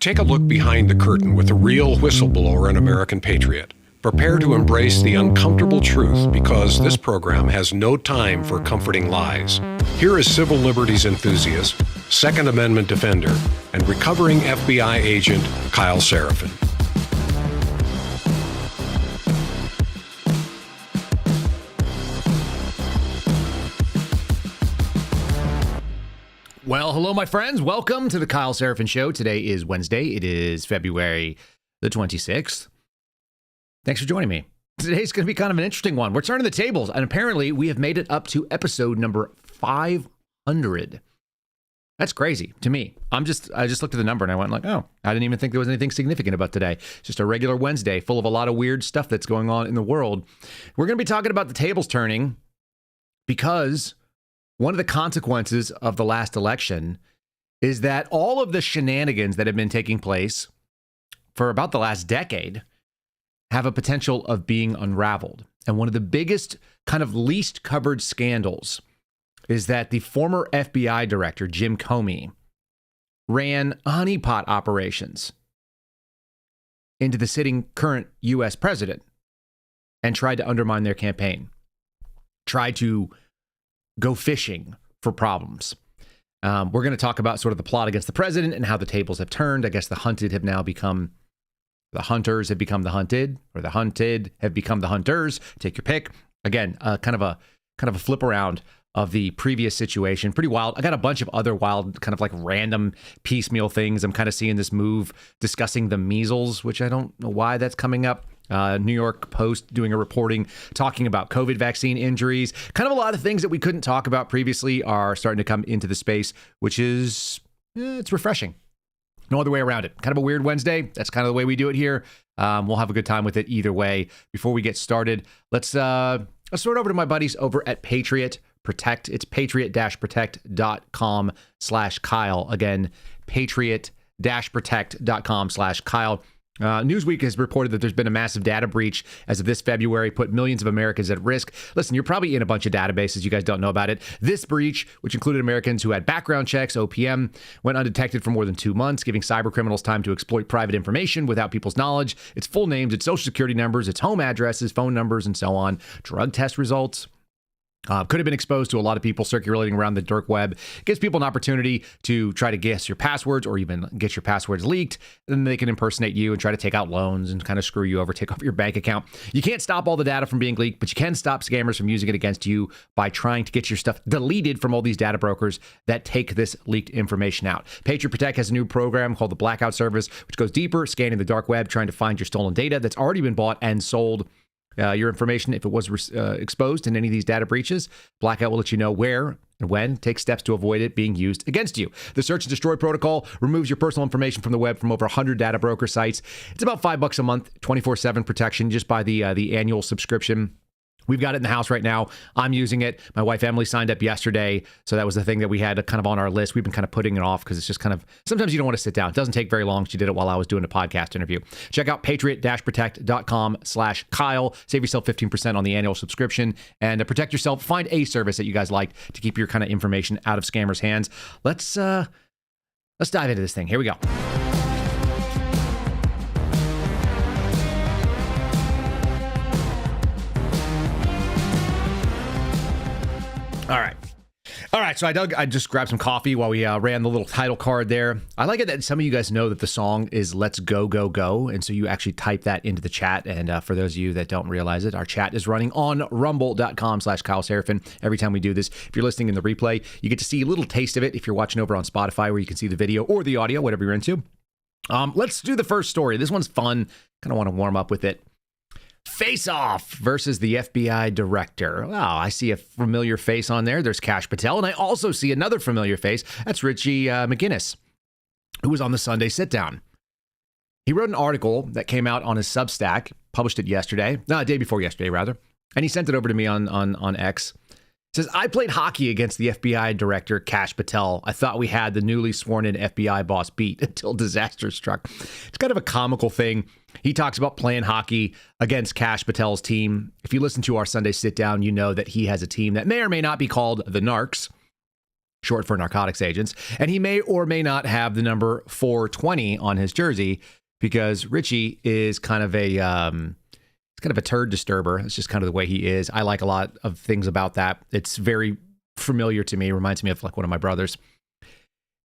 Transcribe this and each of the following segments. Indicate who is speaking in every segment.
Speaker 1: Take a look behind the curtain with a real whistleblower and American patriot. Prepare to embrace the uncomfortable truth because this program has no time for comforting lies. Here is civil liberties enthusiast, Second Amendment defender, and recovering FBI agent Kyle Seraphin.
Speaker 2: Well, hello, my friends. Welcome to the Kyle Seraphin Show. Today is Wednesday. It is February the 26th. Thanks for joining me. Today's going to be kind of an interesting one. We're turning the tables, and apparently we have made it up to episode number 500. That's crazy to me. I just looked at the number and I went like, oh, I didn't even think there was anything significant about today. It's just a regular Wednesday full of a lot of weird stuff that's going on in the world. We're going to be talking about the tables turning because one of the consequences of the last election is that all of the shenanigans that have been taking place for about the last decade have a potential of being unraveled. And one of the biggest, kind of least covered scandals is that the former FBI director, Jim Comey, ran honeypot operations into the sitting current U.S. president and tried to undermine their campaign, tried to go fishing for problems. We're going to talk about sort of the plot against the president and how the tables have turned. I guess the hunted have now become the hunters, have become the hunted, or the hunted have become the hunters. Take your pick. Again, kind of a flip around of the previous situation. Pretty wild. I got a bunch of other wild, kind of like random piecemeal things. I'm kind of seeing this move discussing the measles, which I don't know why that's coming up. New York Post doing a reporting talking about COVID vaccine injuries. Kind of a lot of things that we couldn't talk about previously are starting to come into the space, which is, it's refreshing. No other way around it. Kind of a weird Wednesday. That's kind of the way we do it here. We'll have a good time with it either way. Before we get started, let's sort over to my buddies over at Patriot Protect. It's patriot-protect.com/Kyle. Again, patriot-protect.com/Kyle. Newsweek has reported that there's been a massive data breach as of this February, put millions of Americans at risk. Listen, you're probably in a bunch of databases. You guys don't know about it. This breach, which included Americans who had background checks, OPM, went undetected for more than 2 months, giving cyber criminals time to exploit private information without people's knowledge. Its full names, its social security numbers, its home addresses, phone numbers, and so on. Drug test results. Could have been exposed to a lot of people circulating around the dark web. Gives people an opportunity to try to guess your passwords or even get your passwords leaked. Then they can impersonate you and try to take out loans and kind of screw you over, take over your bank account. You can't stop all the data from being leaked, but you can stop scammers from using it against you by trying to get your stuff deleted from all these data brokers that take this leaked information out. Patriot Protect has a new program called the Blackout Service, which goes deeper, scanning the dark web, trying to find your stolen data that's already been bought and sold. Your information, if it was exposed in any of these data breaches, Blackout will let you know where and when, take steps to avoid it being used against you. The search and destroy protocol removes your personal information from the web from over 100 data broker sites. It's about $5 a month, 24/7 protection just by the annual subscription. We've got it in the house right now. I'm using it. My wife Emily signed up yesterday, so that was the thing that we had kind of on our list. We've been kind of putting it off because it's just kind of, sometimes you don't want to sit down. It doesn't take very long. She did it while I was doing a podcast interview. Check out patriot-protect.com/Kyle. Save yourself 15% on the annual subscription and protect yourself. Find a service that you guys like to keep your kind of information out of scammers' hands. Let's dive into this thing. Here we go. All right. So I just grabbed some coffee while we ran the little title card there. I like it that some of you guys know that the song is Let's Go, Go, Go. And so you actually type that into the chat. And for those of you that don't realize it, our chat is running on rumble.com/Kyle Seraphin. Every time we do this, if you're listening in the replay, you get to see a little taste of it. If you're watching over on Spotify, where you can see the video or the audio, whatever you're into. Let's do the first story. This one's fun. Kind of want to warm up with it. Face Off versus the FBI director. Oh, I see a familiar face on there. There's Kash Patel. And I also see another familiar face. That's Richie McGinnis, who was on the Sunday Sit Down. He wrote an article that came out on his Substack, published it yesterday. No, the day before yesterday, rather. And he sent it over to me on X. It says, I played hockey against the FBI director, Kash Patel. I thought we had the newly sworn in FBI boss beat until disaster struck. It's kind of a comical thing. He talks about playing hockey against Kash Patel's team. If you listen to our Sunday Sit Down, you know that he has a team that may or may not be called the Narcs. short for narcotics agents. And he may or may not have the number 420 on his jersey because Richie is kind of a turd disturber. It's just kind of the way he is. I like a lot of things about that. It's very familiar to me. It reminds me of like one of my brothers.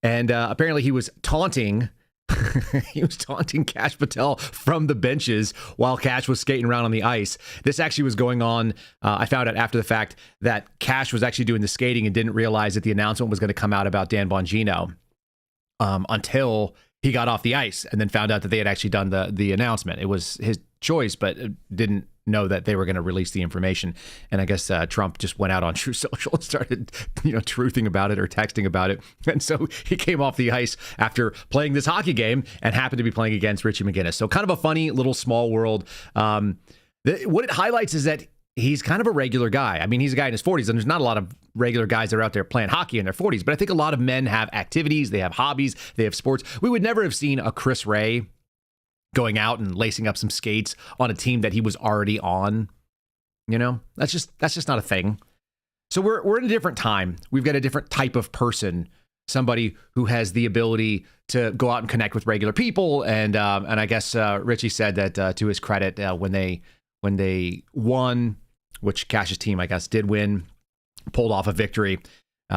Speaker 2: And apparently he was taunting Cash Patel from the benches while Cash was skating around on the ice. This actually was going on. I found out after the fact that Cash was actually doing the skating and didn't realize that the announcement was going to come out about Dan Bongino until he got off the ice and then found out that they had actually done the announcement. It was his choice, but didn't know that they were going to release the information. And I guess Trump just went out on True Social and started, truthing about it or texting about it. And so he came off the ice after playing this hockey game and happened to be playing against Richie McGinnis. So kind of a funny little small world. What it highlights is that he's kind of a regular guy. I mean, he's a guy in his 40s, and there's not a lot of regular guys that are out there playing hockey in their 40s. But I think a lot of men have activities, they have hobbies, they have sports. We would never have seen a Chris Ray going out and lacing up some skates on a team that he was already on. That's just not a thing. So we're in a different time. We've got a different type of person, somebody who has the ability to go out and connect with regular people. And I guess Richie said that to his credit, when they won, which Cash's team, I guess, did win, pulled off a victory,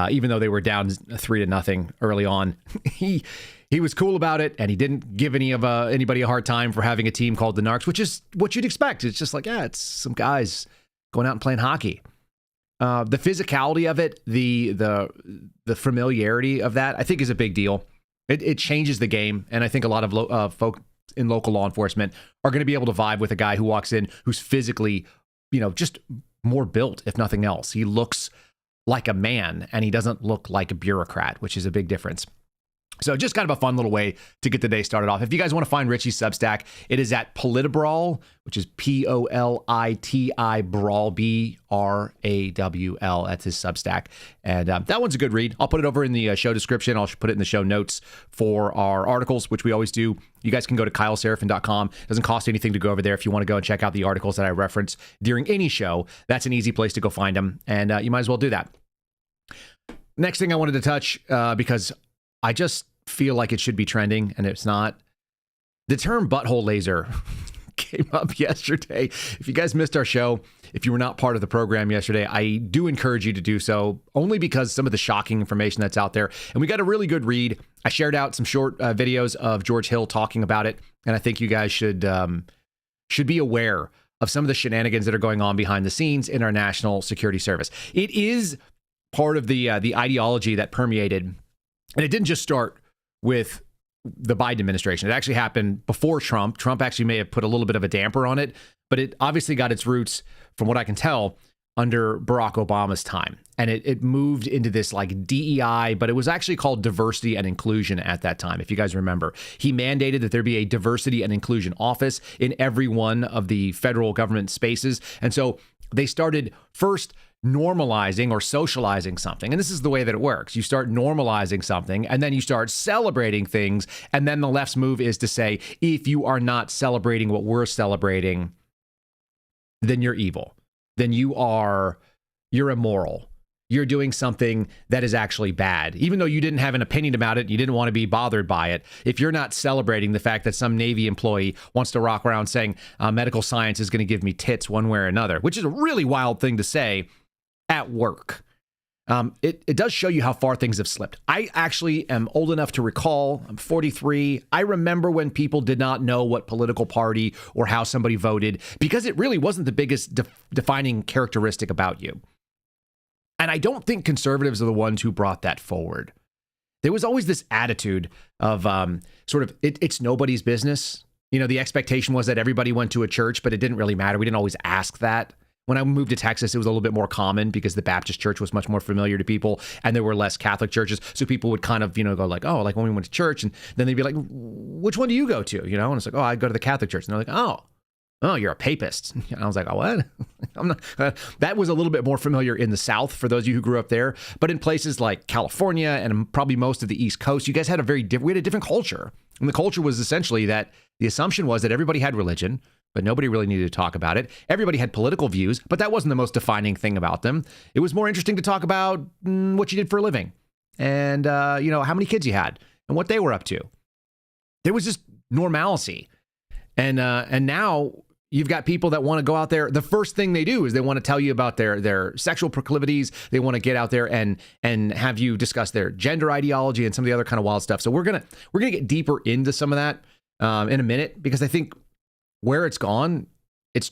Speaker 2: even though they were down 3-0 early on. He was cool about it, and he didn't give anybody a hard time for having a team called the Narcs, which is what you'd expect. It's just like, it's some guys going out and playing hockey. The physicality of it, the familiarity of that, I think is a big deal. It changes the game, and I think a lot of folk in local law enforcement are going to be able to vibe with a guy who walks in who's physically, just more built, if nothing else. He looks like a man, and he doesn't look like a bureaucrat, which is a big difference. So just kind of a fun little way to get the day started off. If you guys want to find Richie's Substack, it is at Politibrawl, which is Politi Brawl, Brawl. That's his Substack. And that one's a good read. I'll put it over in the show description. I'll put it in the show notes for our articles, which we always do. You guys can go to KyleSeraphin.com. It doesn't cost anything to go over there. If you want to go and check out the articles that I reference during any show, that's an easy place to go find them. And you might as well do that. Next thing I wanted to touch, because I just feel like it should be trending, and it's not. The term butthole laser came up yesterday. If you guys missed our show, if you were not part of the program yesterday, I do encourage you to do so, only because some of the shocking information that's out there. And we got a really good read. I shared out some short videos of George Hill talking about it, and I think you guys should be aware of some of the shenanigans that are going on behind the scenes in our national security service. It is part of the ideology that permeated. And it didn't just start with the Biden administration. It actually happened before Trump. Trump actually may have put a little bit of a damper on it, but it obviously got its roots, from what I can tell, under Barack Obama's time. And it moved into this like DEI, but it was actually called diversity and inclusion at that time. If you guys remember, he mandated that there be a diversity and inclusion office in every one of the federal government spaces. And so they started first normalizing or socializing something. And this is the way that it works. You start normalizing something, and then you start celebrating things. And then the left's move is to say, if you are not celebrating what we're celebrating, then you're evil. Then you're immoral. You're doing something that is actually bad. Even though you didn't have an opinion about it, you didn't want to be bothered by it. If you're not celebrating the fact that some Navy employee wants to rock around saying medical science is going to give me tits one way or another, which is a really wild thing to say at work. It does show you how far things have slipped. I actually am old enough to recall, I'm 43. I remember when people did not know what political party or how somebody voted, because it really wasn't the biggest defining characteristic about you. And I don't think conservatives are the ones who brought that forward. There was always this attitude of it's nobody's business. The expectation was that everybody went to a church, but it didn't really matter. We didn't always ask that. When I moved to Texas, it was a little bit more common because the Baptist church was much more familiar to people, and there were less Catholic churches. So people would kind of, go like, oh, like when we went to church, and then they'd be like, which one do you go to? And it's like, oh, I go to the Catholic church. And they're like, oh, you're a papist. And I was like, oh, what? I'm not. That was a little bit more familiar in the South for those of you who grew up there. But in places like California and probably most of the East Coast, you guys had we had a different culture. And the culture was essentially that the assumption was that everybody had religion, but nobody really needed to talk about it. Everybody had political views, but that wasn't the most defining thing about them. It was more interesting to talk about what you did for a living. and, how many kids you had and what they were up to. There was just normalcy. And now you've got people that want to go out there. The first thing they do is they want to tell you about their sexual proclivities. They want to get out there and have you discuss their gender ideology and some of the other kind of wild stuff. So we're gonna get deeper into some of that in a minute, because I think where it's gone, it's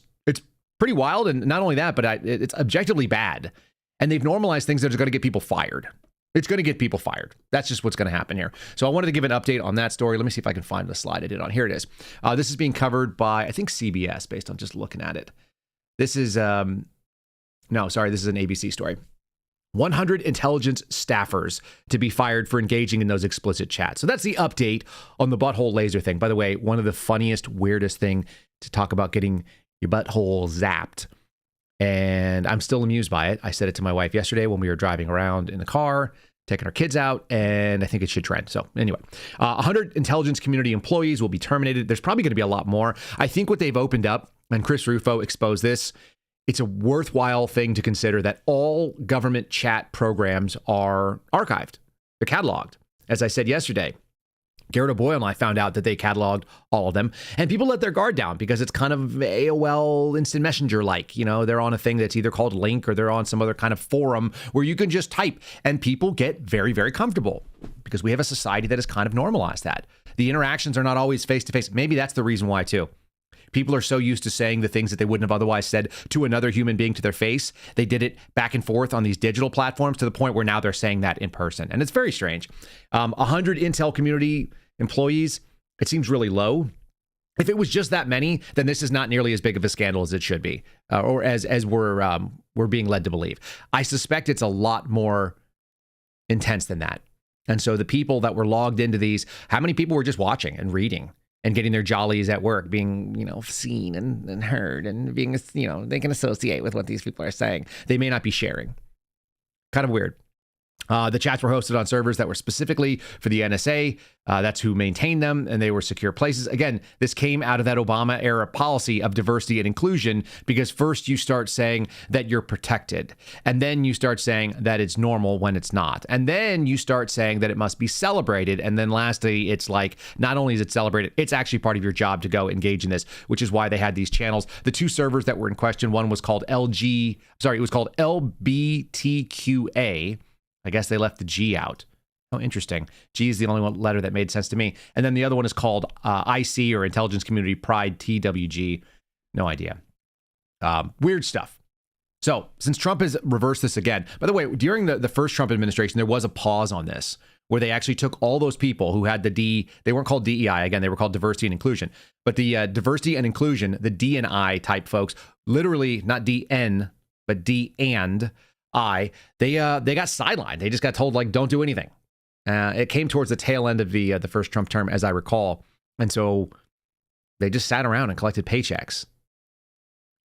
Speaker 2: pretty wild. And not only that, but it's objectively bad. And they've normalized things that are going to get people fired. It's going to get people fired. That's just what's going to happen here. So I wanted to give an update on that story. Let me see if I can find the slide I did on. Here it is. This is being covered by, I think, CBS, based on just looking at it. This is, this is an ABC story. 100 intelligence staffers to be fired for engaging in those explicit chats. So that's the update on the butthole laser thing. By the way, one of the funniest, weirdest thing to talk about getting your butthole zapped. And I'm still amused by it. I said it to my wife yesterday when we were driving around in the car, taking our kids out, and I think it should trend. So anyway, 100 intelligence community employees will be terminated. There's probably going to be a lot more. I think what they've opened up, and Chris Rufo exposed this, it's a worthwhile thing to consider that all government chat programs are archived. They're cataloged. As I said yesterday, Garrett O'Boyle and I found out that they cataloged all of them, and people let their guard down because it's kind of AOL Instant Messenger like. They're on a thing that's either called Link or they're on some other kind of forum where you can just type, and people get very, very comfortable because we have a society that has kind of normalized that. The interactions are not always face to face. Maybe that's the reason why too. People are so used to saying the things that they wouldn't have otherwise said to another human being to their face. They did it back and forth on these digital platforms to the point where now they're saying that in person. And it's very strange. 100 Intel community employees, it seems really low. If it was just that many, then this is not nearly as big of a scandal as it should be, or as we're being led to believe. I suspect it's a lot more intense than that. And so the people that were logged into these, how many people were just watching and reading and getting their jollies at work, being, seen and heard, and being, they can associate with what these people are saying. They may not be sharing. Kind of weird. The chats were hosted on servers that were specifically for the NSA. That's who maintained them, and they were secure places. Again, this came out of that Obama era policy of diversity and inclusion, because first you start saying that you're protected, and then you start saying that it's normal when it's not, and then you start saying that it must be celebrated, and then lastly, it's like, not only is it celebrated, it's actually part of your job to go engage in this, which is why they had these channels. The two servers that were in question, one was called it was called LBTQA. I guess they left the G out. Oh, interesting. G is the only one letter that made sense to me. And then the other one is called IC, or Intelligence Community Pride, TWG. No idea. Weird stuff. So since Trump has reversed this again, by the way, during the first Trump administration, there was a pause on this where they actually took all those people who had the D, they weren't called DEI, again, they were called diversity and inclusion, but the diversity and inclusion, the D and I type folks, literally not DN, but D and I, they got sidelined. They just got told, like, don't do anything. It came towards the tail end of the first Trump term, as I recall. And so they just sat around and collected paychecks.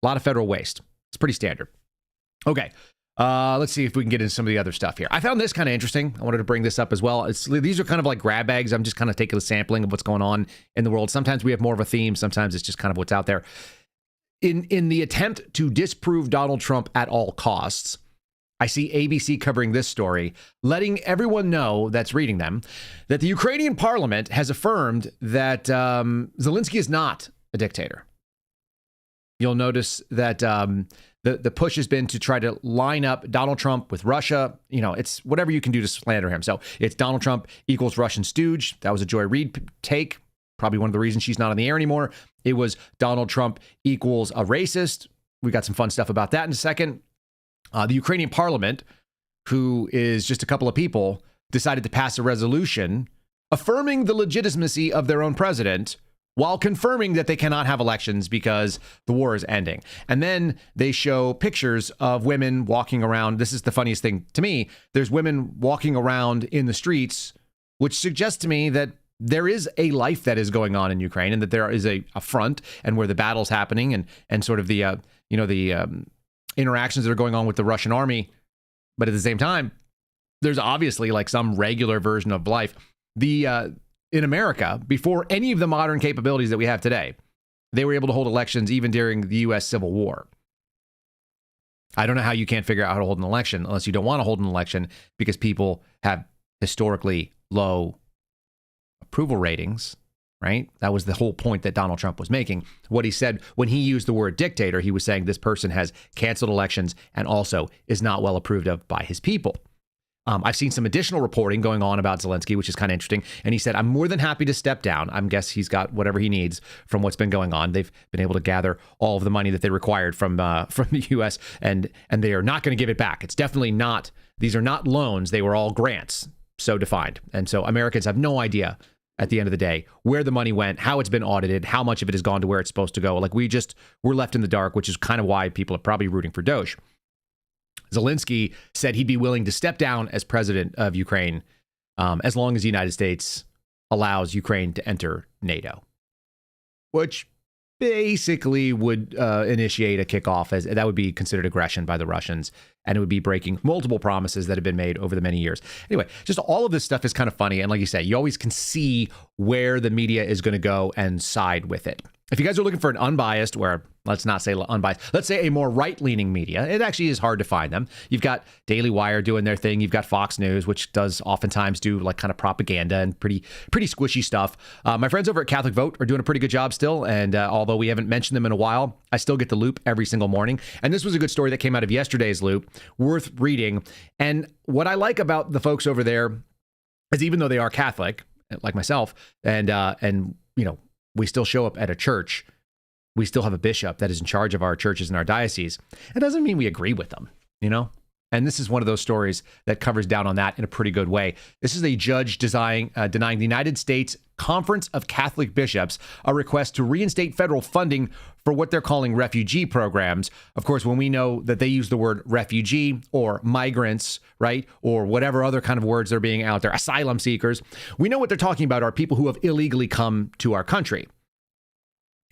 Speaker 2: A lot of federal waste. It's pretty standard. Okay. Let's see if we can get into some of the other stuff here. I found this kind of interesting. I wanted to bring this up as well. These are kind of like grab bags. I'm just kind of taking a sampling of what's going on in the world. Sometimes we have more of a theme. Sometimes it's just kind of what's out there. In the attempt to disprove Donald Trump at all costs, I see ABC covering this story, letting everyone know that's reading them that the Ukrainian parliament has affirmed that Zelensky is not a dictator. You'll notice that the push has been to try to line up Donald Trump with Russia. It's whatever you can do to slander him. So it's Donald Trump equals Russian stooge. That was a Joy Reid take. Probably one of the reasons she's not on the air anymore. It was Donald Trump equals a racist. We got some fun stuff about that in a second. The Ukrainian parliament, who is just a couple of people, decided to pass a resolution affirming the legitimacy of their own president while confirming that they cannot have elections because the war is ending. And then they show pictures of women walking around. This is the funniest thing to me. There's women walking around in the streets, which suggests to me that there is a life that is going on in Ukraine, and that there is a front, and where the battle's happening, and sort of the interactions that are going on with the Russian army. But at the same time, there's obviously like some regular version of life. In America, before any of the modern capabilities that we have today, they were able to hold elections even during the U.S. Civil War. I don't know how you can't figure out how to hold an election unless you don't want to hold an election because people have historically low approval ratings, right? That was the whole point that Donald Trump was making. What he said when he used the word dictator, he was saying this person has canceled elections and also is not well approved of by his people. I've seen some additional reporting going on about Zelensky, which is kind of interesting. And he said, I'm more than happy to step down. I guess he's got whatever he needs from what's been going on. They've been able to gather all of the money that they required from the U.S. and they are not going to give it back. It's definitely not. These are not loans. They were all grants, so defined. And so Americans have no idea at the end of the day where the money went, how it's been audited, how much of it has gone to where it's supposed to go. Like we're left in the dark, which is kind of why people are probably rooting for Doge. Zelensky said he'd be willing to step down as president of Ukraine as long as the United States allows Ukraine to enter NATO, which basically would initiate a kickoff, as that would be considered aggression by the Russians, and it would be breaking multiple promises that have been made over the many years. Anyway, just all of this stuff is kind of funny. And like you say, you always can see where the media is going to go and side with it. If you guys are looking for an unbiased, or let's not say unbiased, let's say a more right-leaning media, it actually is hard to find them. You've got Daily Wire doing their thing. You've got Fox News, which does oftentimes do like kind of propaganda and pretty squishy stuff. My friends over at Catholic Vote are doing a pretty good job still. And although we haven't mentioned them in a while, I still get the loop every single morning. And this was a good story that came out of yesterday's loop, worth reading. And what I like about the folks over there is even though they are Catholic, like myself, and you know, we still show up at a church, we still have a bishop that is in charge of our churches and our diocese. It doesn't mean we agree with them, you know? And this is one of those stories that covers down on that in a pretty good way. This is a judge denying the United States Conference of Catholic Bishops a request to reinstate federal funding for what they're calling refugee programs. Of course, when we know that they use the word refugee or migrants, right, or whatever other kind of words they're being out there, asylum seekers, we know what they're talking about are people who have illegally come to our country.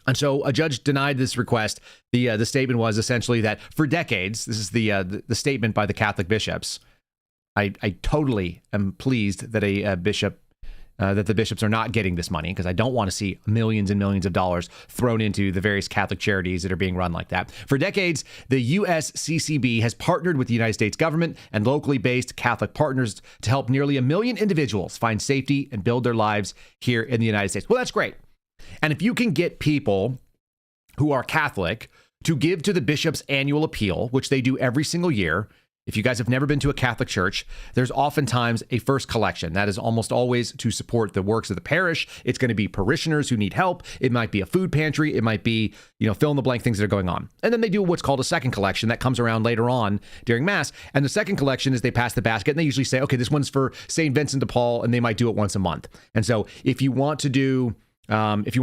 Speaker 2: And so a judge denied this request. The statement was essentially that for decades, this is the statement by the Catholic bishops. I totally am pleased that that the bishops are not getting this money, because I don't want to see millions and millions of dollars thrown into the various Catholic charities that are being run like that. For decades, the USCCB has partnered with the United States government and locally based Catholic partners to help nearly 1 million individuals find safety and build their lives here in the United States. Well, that's great. And if you can get people who are Catholic to give to the bishop's annual appeal, which they do every single year, if you guys have never been to a Catholic church, there's oftentimes a first collection. That is almost always to support the works of the parish. It's going to be parishioners who need help. It might be a food pantry. It might be, fill in the blank things that are going on. And then they do what's called a second collection that comes around later on during Mass. And the second collection is they pass the basket and they usually say, okay, this one's for St. Vincent de Paul, and they might do it once a month. And so if you want to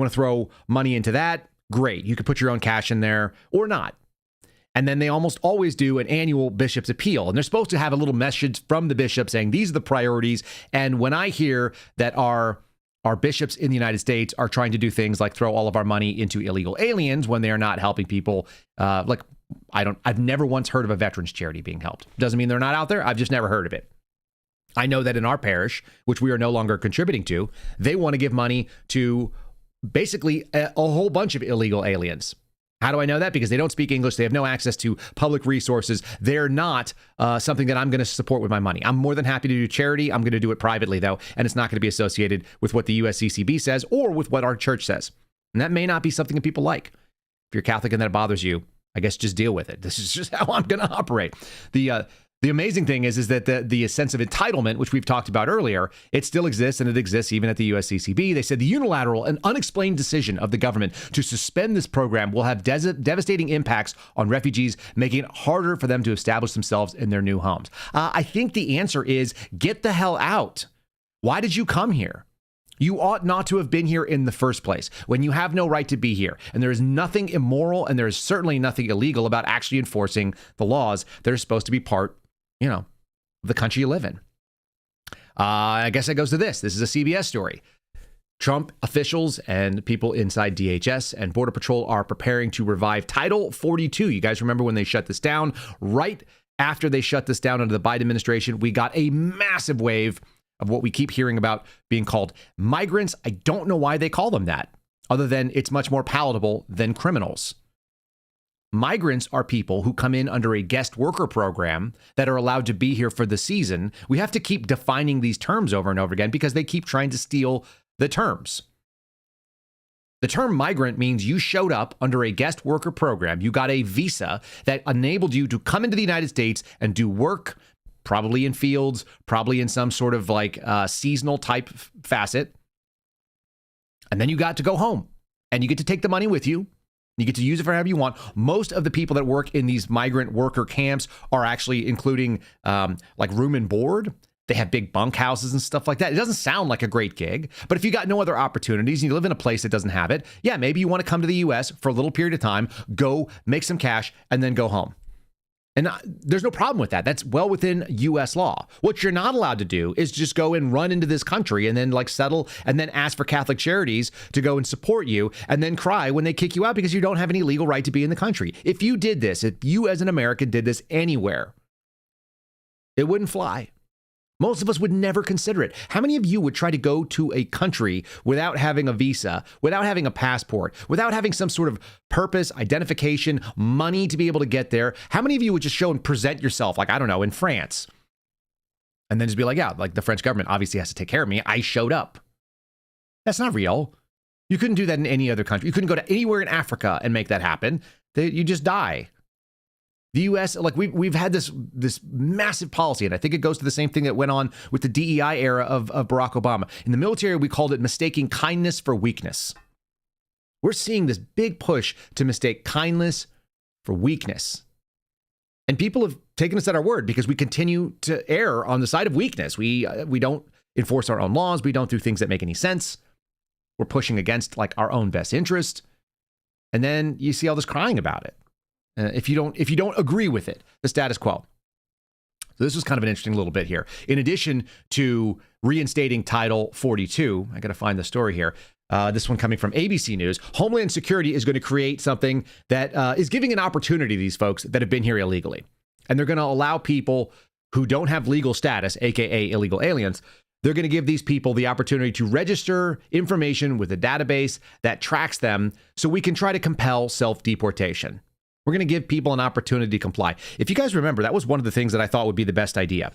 Speaker 2: throw money into that, great. You could put your own cash in there or not. And then they almost always do an annual bishop's appeal. And they're supposed to have a little message from the bishop saying, these are the priorities. And when I hear that our bishops in the United States are trying to do things like throw all of our money into illegal aliens when they are not helping people, I've never once heard of a veterans charity being helped. Doesn't mean they're not out there. I've just never heard of it. I know that in our parish, which we are no longer contributing to, they want to give money to basically a whole bunch of illegal aliens. How do I know that? Because they don't speak English. They have no access to public resources. They're not something that I'm going to support with my money. I'm more than happy to do charity. I'm going to do it privately, though, and it's not going to be associated with what the USCCB says or with what our church says. And that may not be something that people like. If you're Catholic and that bothers you, I guess just deal with it. This is just how I'm going to operate. The amazing thing is that the sense of entitlement, which we've talked about earlier, it still exists, and it exists even at the USCCB. They said the unilateral and unexplained decision of the government to suspend this program will have devastating impacts on refugees, making it harder for them to establish themselves in their new homes. I think the answer is get the hell out. Why did you come here? You ought not to have been here in the first place when you have no right to be here. And there is nothing immoral, and there is certainly nothing illegal about actually enforcing the laws that are supposed to be part of the country you live in. I guess that goes to this. This is a CBS story. Trump officials and people inside DHS and Border Patrol are preparing to revive Title 42. You guys remember when they shut this down? Right after they shut this down under the Biden administration, we got a massive wave of what we keep hearing about being called migrants. I don't know why they call them that, other than it's much more palatable than criminals. Migrants are people who come in under a guest worker program that are allowed to be here for the season. We have to keep defining these terms over and over again because they keep trying to steal the terms. The term migrant means you showed up under a guest worker program. You got a visa that enabled you to come into the United States and do work, probably in fields, probably in some sort of like seasonal type facet. And then you got to go home and you get to take the money with you. You get to use it for however you want. Most of the people that work in these migrant worker camps are actually including like room and board. They have big bunk houses and stuff like that. It doesn't sound like a great gig, but if you got no other opportunities and you live in a place that doesn't have it, yeah, maybe you want to come to the U.S. for a little period of time, go make some cash, and then go home. And there's no problem with that. That's well within U.S. law. What you're not allowed to do is just go and run into this country and then like settle and then ask for Catholic Charities to go and support you and then cry when they kick you out because you don't have any legal right to be in the country. If you did this, if you as an American did this anywhere, it wouldn't fly. Most of us would never consider it. How many of you would try to go to a country without having a visa, without having a passport, without having some sort of purpose, identification, money to be able to get there? How many of you would just show and present yourself, like, I don't know, in France? And then just be like, yeah, like the French government obviously has to take care of me. I showed up. That's not real. You couldn't do that in any other country. You couldn't go to anywhere in Africa and make that happen. You just die. The U.S., like we've had this massive policy, and I think it goes to the same thing that went on with the DEI era of Barack Obama. In the military, we called it mistaking kindness for weakness. We're seeing this big push to mistake kindness for weakness. And people have taken us at our word because we continue to err on the side of weakness. We don't enforce our own laws. We don't do things that make any sense. We're pushing against like our own best interest. And then you see all this crying about it. If you don't agree with it, the status quo. So this was kind of an interesting little bit here. In addition to reinstating Title 42, I got to find the story here. This one coming from ABC News. Homeland Security is going to create something that is giving an opportunity to these folks that have been here illegally. And they're going to allow people who don't have legal status, aka illegal aliens, they're going to give these people the opportunity to register information with a database that tracks them so we can try to compel self-deportation. We're going to give people an opportunity to comply. If you guys remember, that was one of the things that I thought would be the best idea.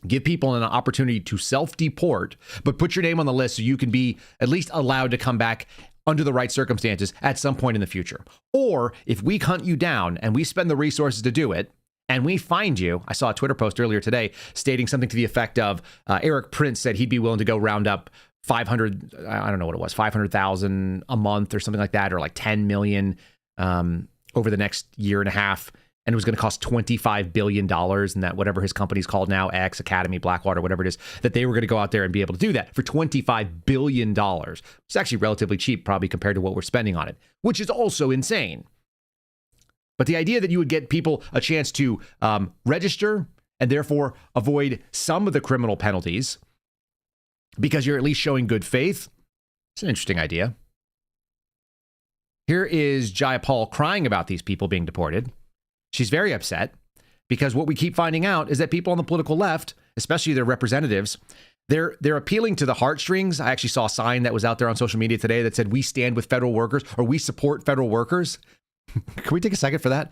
Speaker 2: Give people an opportunity to self-deport, but put your name on the list so you can be at least allowed to come back under the right circumstances at some point in the future. Or if we hunt you down and we spend the resources to do it, and we find you, I saw a Twitter post earlier today stating something to the effect of Eric Prince said he'd be willing to go round up 500, I don't know what it was, 500,000 a month or something like that, or like 10 million over the next year and a half, and it was going to cost $25 billion, and that whatever his company's called now, X, Academy, Blackwater, whatever it is, that they were going to go out there and be able to do that for $25 billion. It's actually relatively cheap, probably compared to what we're spending on it, which is also insane. But the idea that you would get people a chance to register and therefore avoid some of the criminal penalties because you're at least showing good faith, it's an interesting idea. Here is Jaya Paul crying about these people being deported. She's very upset because what we keep finding out is that people on the political left, especially their representatives, they're appealing to the heartstrings. I actually saw a sign that was out there on social media today that said, "We stand with federal workers," or "We support federal workers." Can we take a second for that?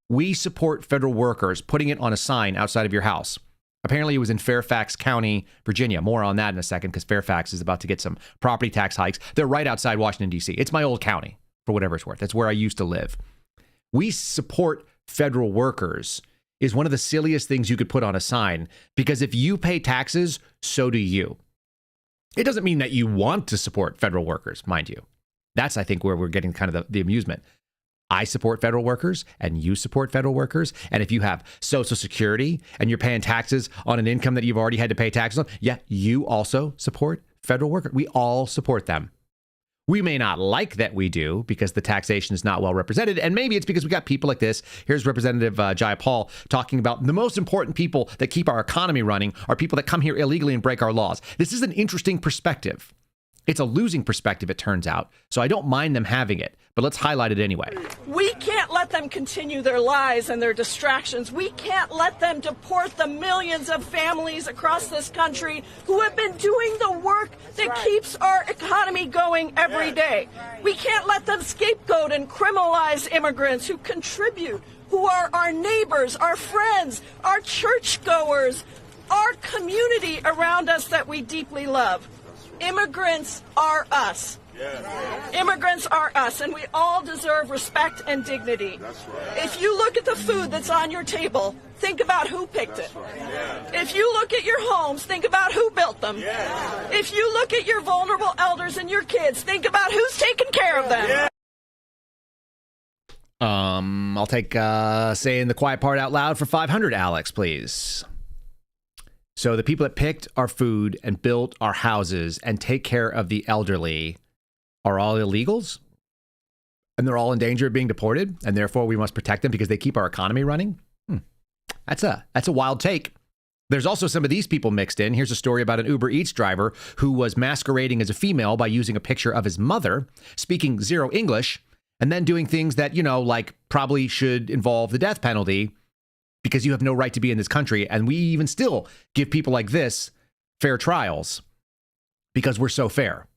Speaker 2: We support federal workers, putting it on a sign outside of your house. Apparently it was in Fairfax County, Virginia. More on that in a second because Fairfax is about to get some property tax hikes. They're right outside Washington, D.C. It's my old county. For whatever it's worth. That's where I used to live. We support federal workers is one of the silliest things you could put on a sign, because if you pay taxes, so do you. It doesn't mean that you want to support federal workers, mind you. That's, I think, where we're getting kind of the amusement. I support federal workers and you support federal workers. And if you have Social Security and you're paying taxes on an income that you've already had to pay taxes on, yeah, you also support federal workers. We all support them. We may not like that we do because the taxation is not well represented. And maybe it's because we got people like this. Here's Representative Jaya Paul talking about the most important people that keep our economy running are people that come here illegally and break our laws. This is an interesting perspective. It's a losing perspective, it turns out. So I don't mind them having it, but let's highlight it anyway.
Speaker 3: We can't let them continue their lies and their distractions. We can't let them deport the millions of families across this country who have been doing the work that keeps our economy going every day. We can't let them scapegoat and criminalize immigrants who contribute, who are our neighbors, our friends, our churchgoers, our community around us that we deeply love. Immigrants are us. Immigrants are us, and we all deserve respect and dignity. If you look at the food that's on your table, think about who picked it. If you look at your homes, think about who built them. If you look at your vulnerable elders and your kids, think about who's taking care of them.
Speaker 2: I'll take saying the quiet part out loud for 500, Alex, please. So the people that picked our food and built our houses and take care of the elderly are all illegals, and they're all in danger of being deported, and therefore we must protect them because they keep our economy running. That's a wild take. There's also some of these people mixed in. Here's a story about an Uber Eats driver who was masquerading as a female by using a picture of his mother, speaking zero English, and then doing things that, like probably should involve the death penalty because you have no right to be in this country. And we even still give people like this fair trials because we're so fair.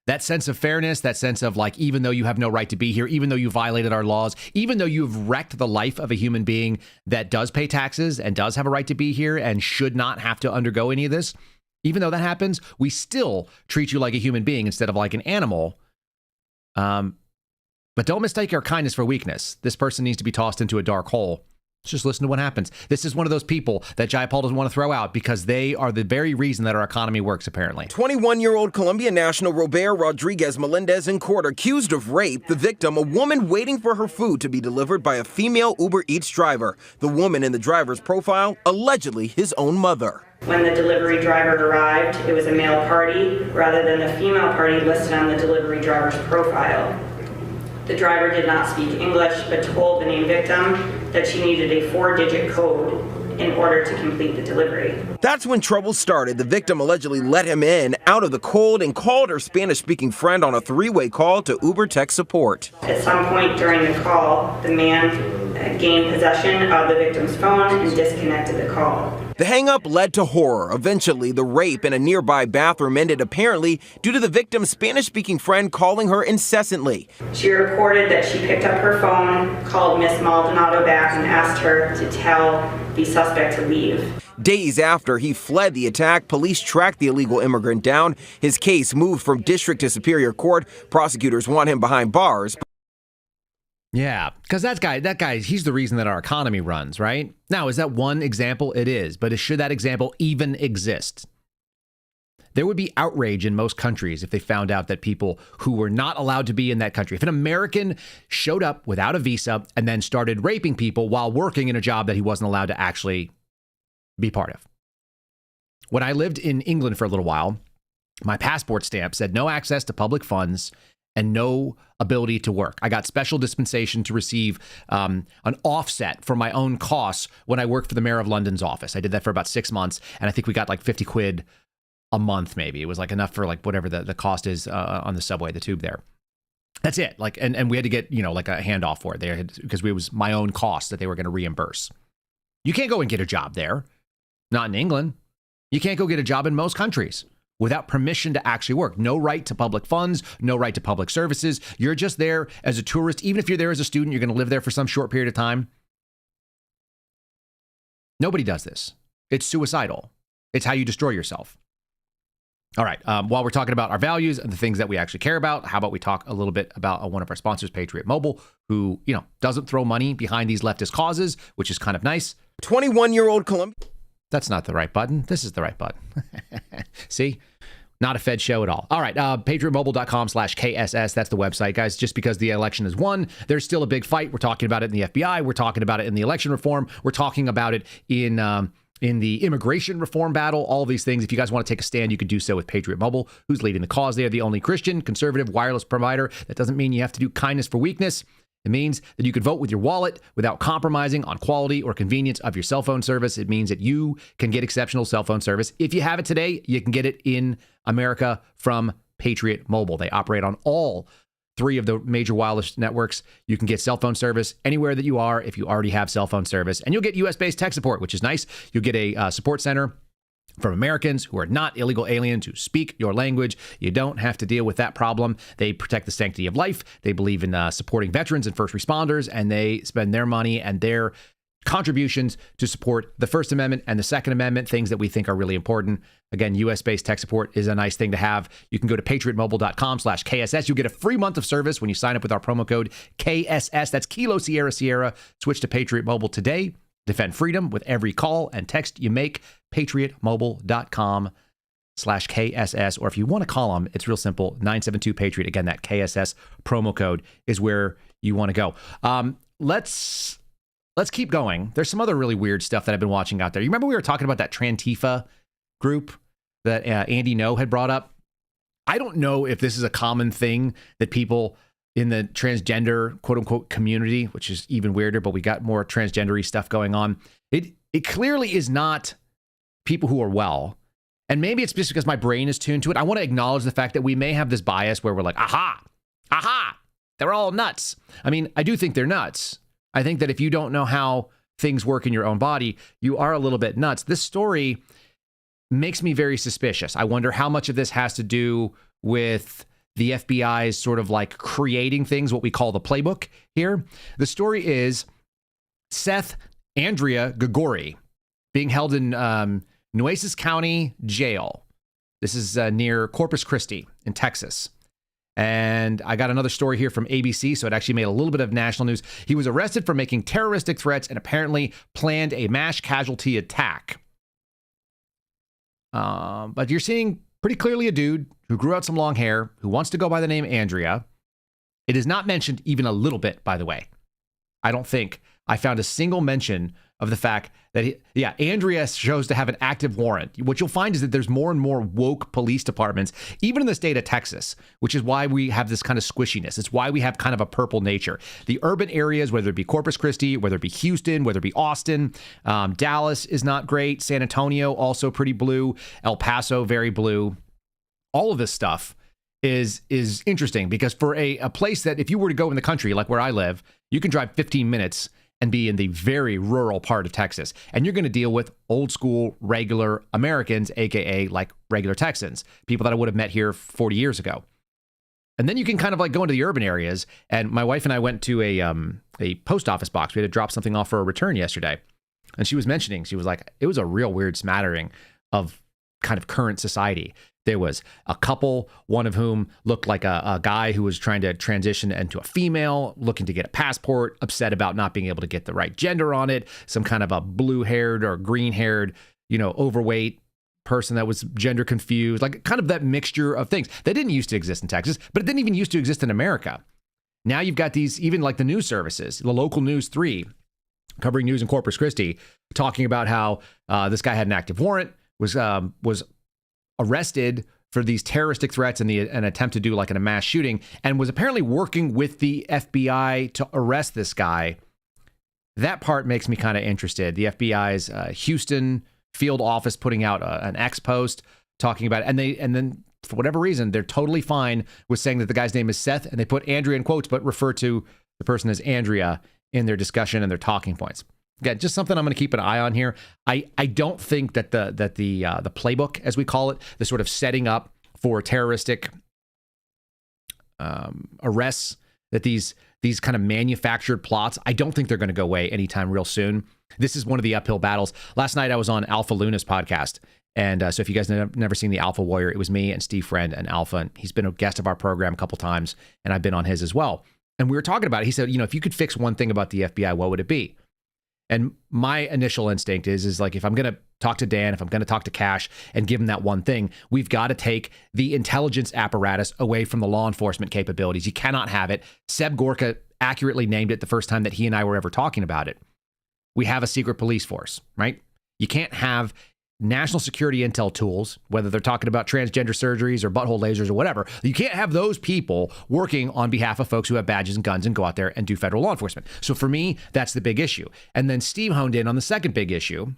Speaker 2: That sense of fairness, that sense of even though you have no right to be here, even though you violated our laws, even though you've wrecked the life of a human being that does pay taxes and does have a right to be here and should not have to undergo any of this, even though that happens, we still treat you like a human being instead of like an animal. But don't mistake our kindness for weakness. This person needs to be tossed into a dark hole. Let's just listen to what happens. This is one of those people that Jayapal doesn't want to throw out because they are the very reason that our economy works, apparently.
Speaker 4: 21-year-old Colombian national Robert Rodriguez Melendez in court accused of rape. The victim, a woman waiting for her food to be delivered by a female Uber Eats driver. The woman in the driver's profile, allegedly his own mother.
Speaker 5: When the delivery driver arrived, it was a male party rather than the female party listed on the delivery driver's profile. The driver did not speak English, but told the named victim that she needed a 4-digit code in order to complete the delivery.
Speaker 4: That's when trouble started. The victim allegedly let him in out of the cold and called her Spanish-speaking friend on a 3-way call to Uber tech support.
Speaker 5: At some point during the call, the man gained possession of the victim's phone and disconnected the call.
Speaker 4: The hang-up led to horror. Eventually, the rape in a nearby bathroom ended apparently due to the victim's Spanish-speaking friend calling her incessantly.
Speaker 5: She reported that she picked up her phone, called Miss Maldonado back, and asked her to tell the suspect to leave.
Speaker 4: Days after he fled the attack, police tracked the illegal immigrant down. His case moved from district to superior court. Prosecutors want him behind bars.
Speaker 2: Yeah, because that guy, he's the reason that our economy runs, right? Now, is that one example? It is. But should that example even exist? There would be outrage in most countries if they found out that people who were not allowed to be in that country, if an American showed up without a visa and then started raping people while working in a job that he wasn't allowed to actually be part of. When I lived in England for a little while, my passport stamp said no access to public funds and no ability to work. I got special dispensation to receive an offset for my own costs when I worked for the Mayor of London's office. I did that for about 6 months, and I think we got like 50 quid a month, maybe. It was like enough for like whatever the cost is on the subway, the tube there. That's it. Like, and we had to get, like a handoff for it because it was my own cost that they were going to reimburse. You can't go and get a job there. Not in England. You can't go get a job in most countries without permission to actually work. No right to public funds, no right to public services. You're just there as a tourist. Even if you're there as a student, you're going to live there for some short period of time. Nobody does this. It's suicidal. It's how you destroy yourself. All right. While we're talking about our values and the things that we actually care about, how about we talk a little bit about one of our sponsors, Patriot Mobile, who, doesn't throw money behind these leftist causes, which is kind of nice.
Speaker 4: 21-year-old Colombian.
Speaker 2: That's not the right button. This is the right button. See? Not a Fed show at all. All right. PatriotMobile.com/KSS. That's the website, guys. Just because the election is won, there's still a big fight. We're talking about it in the FBI. We're talking about it in the election reform. We're talking about it in the immigration reform battle, all of these things. If you guys want to take a stand, you can do so with Patriot Mobile, who's leading the cause. They are the only Christian, conservative, wireless provider. That doesn't mean you have to do kindness for weakness. It means that you can vote with your wallet without compromising on quality or convenience of your cell phone service. It means that you can get exceptional cell phone service. If you have it today, you can get it in America from Patriot Mobile. They operate on all 3 of the major wireless networks. You can get cell phone service anywhere that you are if you already have cell phone service. And you'll get US-based tech support, which is nice. You'll get a support center from Americans who are not illegal aliens who speak your language. You don't have to deal with that problem. They protect the sanctity of life. They believe in supporting veterans and first responders, and they spend their money and their contributions to support the First Amendment and the Second Amendment, things that we think are really important. Again, US-based tech support is a nice thing to have. You can go to patriotmobile.com/KSS. You'll get a free month of service when you sign up with our promo code KSS. That's Kilo Sierra Sierra. Switch to Patriot Mobile today. Defend freedom with every call and text you make. patriotmobile.com/KSS. Or if you want to call them, it's real simple. 972-PATRIOT. Again, that KSS promo code is where you want to go. Let's keep going. There's some other really weird stuff that I've been watching out there. You remember we were talking about that Trantifa group that Andy No had brought up? I don't know if this is a common thing that people in the transgender, quote unquote, community, which is even weirder, but we got more transgendery stuff going on. It clearly is not people who are well. And maybe it's just because my brain is tuned to it. I want to acknowledge the fact that we may have this bias where we're like, aha, they're all nuts. I mean, I do think they're nuts. I think that if you don't know how things work in your own body, you are a little bit nuts. This story makes me very suspicious. I wonder how much of this has to do with the FBI's sort of like creating things, what we call the playbook here. The story is Seth Andrea Gregori being held in Nueces County Jail. This is near Corpus Christi in Texas. And I got another story here from ABC, so it actually made a little bit of national news. He was arrested for making terroristic threats and apparently planned a mass casualty attack. But you're seeing pretty clearly a dude who grew out some long hair, who wants to go by the name Andrea. It is not mentioned even a little bit, by the way. I don't think I found a single mention of the fact that, Andrea shows to have an active warrant. What you'll find is that there's more and more woke police departments, even in the state of Texas, which is why we have this kind of squishiness. It's why we have kind of a purple nature. The urban areas, whether it be Corpus Christi, whether it be Houston, whether it be Austin, Dallas is not great. San Antonio, also pretty blue. El Paso, very blue. All of this stuff is interesting because for a place that if you were to go in the country, like where I live, you can drive 15 minutes and be in the very rural part of Texas. And you're going to deal with old school, regular Americans, AKA like regular Texans, people that I would have met here 40 years ago. And then you can kind of like go into the urban areas. And my wife and I went to a post office box. We had to drop something off for a return yesterday. And she was mentioning, she was like, it was a real weird smattering of kind of current society. There was a couple, one of whom looked like a guy who was trying to transition into a female, looking to get a passport, upset about not being able to get the right gender on it. Some kind of a blue-haired or green-haired, overweight person that was gender confused, like kind of that mixture of things that didn't used to exist in Texas, but it didn't even used to exist in America. Now you've got these, even like the news services, the local News 3, covering news in Corpus Christi, talking about how this guy had an active warrant, was arrested for these terroristic threats and an attempt to do like a mass shooting, and was apparently working with the FBI to arrest this guy. That part makes me kind of interested. The FBI's Houston field office putting out an X post talking about it, and then for whatever reason they're totally fine with saying that the guy's name is Seth, and they put Andrea in quotes but refer to the person as Andrea in their discussion and their talking points. Again, just something I'm going to keep an eye on here. I don't think that the playbook, as we call it, the sort of setting up for terroristic arrests, that these kind of manufactured plots, I don't think they're going to go away anytime real soon. This is one of the uphill battles. Last night I was on Alpha Luna's podcast. And so if you guys have never seen the Alpha Warrior, it was me and Steve Friend and Alpha. And he's been a guest of our program a couple times, and I've been on his as well. And we were talking about it. He said, if you could fix one thing about the FBI, what would it be? And my initial instinct is like, if I'm going to talk to Dan, if I'm going to talk to Cash and give him that one thing, we've got to take the intelligence apparatus away from the law enforcement capabilities. You cannot have it. Seb Gorka accurately named it the first time that he and I were ever talking about it. We have a secret police force, right? You can't have national security intel tools, whether they're talking about transgender surgeries or butthole lasers or whatever. You can't have those people working on behalf of folks who have badges and guns and go out there and do federal law enforcement. So for me, that's the big issue. And then Steve honed in on the second big issue,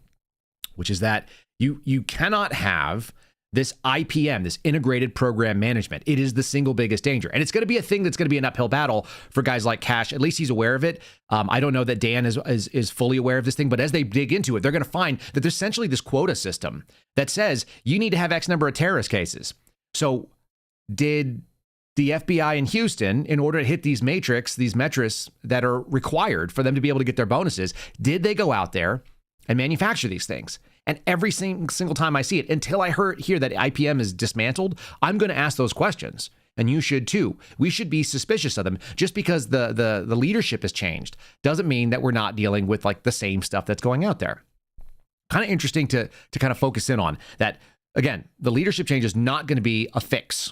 Speaker 2: which is that you cannot have This IPM, this integrated program management, it is the single biggest danger. And it's going to be a thing that's going to be an uphill battle for guys like Kash. At least he's aware of it. I don't know that Dan is fully aware of this thing, but as they dig into it, they're going to find that there's essentially this quota system that says you need to have X number of terrorist cases. So did the FBI in Houston, in order to hit these metrics that are required for them to be able to get their bonuses, did they go out there and manufacture these things? And every single time I see it, until I hear that IPM is dismantled, I'm going to ask those questions. And you should too. We should be suspicious of them. Just because the leadership has changed doesn't mean that we're not dealing with like the same stuff that's going out there. Kind of interesting to kind of focus in on that. Again, the leadership change is not going to be a fix.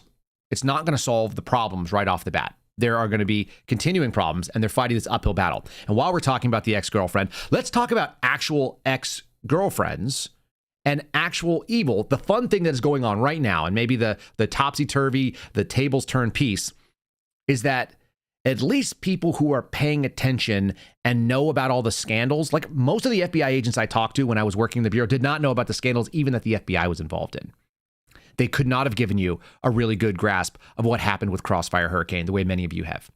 Speaker 2: It's not going to solve the problems right off the bat. There are going to be continuing problems, and they're fighting this uphill battle. And while we're talking about the ex-girlfriend, let's talk about actual ex-girlfriends and actual evil. The fun thing that is going on right now, and maybe the topsy-turvy, the tables turn piece, is that at least people who are paying attention and know about all the scandals, like most of the FBI agents I talked to when I was working in the Bureau did not know about the scandals even that the FBI was involved in. They could not have given you a really good grasp of what happened with Crossfire Hurricane the way many of you have.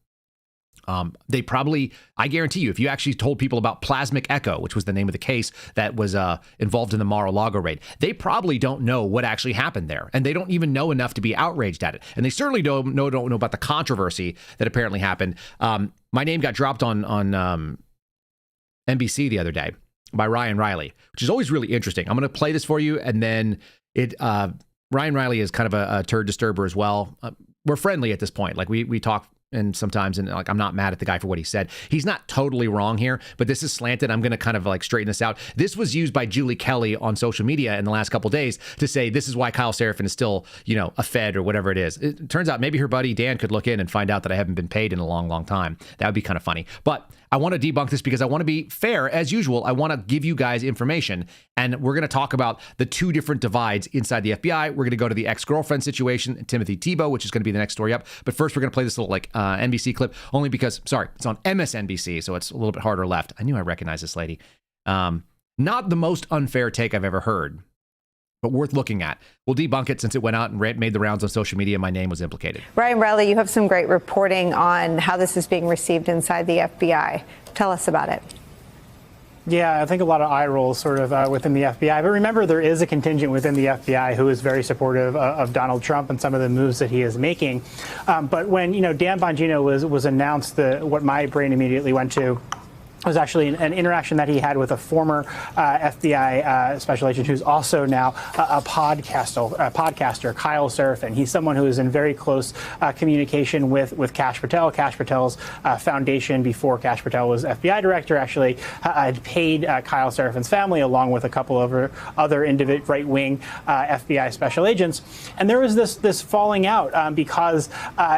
Speaker 2: They probably, I guarantee you, if you actually told people about Plasmic Echo, which was the name of the case that was involved in the Mar-a-Lago raid, they probably don't know what actually happened there. And they don't even know enough to be outraged at it. And they certainly don't know about the controversy that apparently happened. My name got dropped on NBC the other day by Ryan Riley, which is always really interesting. I'm going to play this for you. And then Ryan Riley is kind of a turd disturber as well. We're friendly at this point. Like we talk and sometimes, and like, I'm not mad at the guy for what he said. He's not totally wrong here, but this is slanted. I'm going to kind of like straighten this out. This was used by Julie Kelly on social media in the last couple of days to say this is why Kyle Seraphin is still, a Fed or whatever it is. It turns out maybe her buddy Dan could look in and find out that I haven't been paid in a long, long time. That would be kind of funny. But I want to debunk this because I want to be fair as usual. I want to give you guys information, and we're going to talk about the two different divides inside the FBI. We're going to go to the ex-girlfriend situation, Timothy Thibault, which is going to be the next story up. But first, we're going to play this little NBC clip, only because, it's on MSNBC, so it's a little bit harder left. I knew I recognized this lady. Not the most unfair take I've ever heard, but worth looking at. We'll debunk it since it went out and made the rounds on social media. My name was implicated.
Speaker 6: Ryan Riley, you have some great reporting on how this is being received inside the FBI. Tell us about it.
Speaker 7: Yeah, I think a lot of eye rolls sort of within the FBI. But remember, there is a contingent within the FBI who is very supportive of Donald Trump and some of the moves that he is making. But when, Dan Bongino was announced, what my brain immediately went to was actually an interaction that he had with a former FBI special agent who's also now a podcaster, Kyle Seraphin. He's someone who is in very close communication with Kash Patel. Kash Patel's foundation, before Kash Patel was FBI director, actually had paid Kyle Seraphin's family along with a couple of other right-wing FBI special agents. And there was this falling out because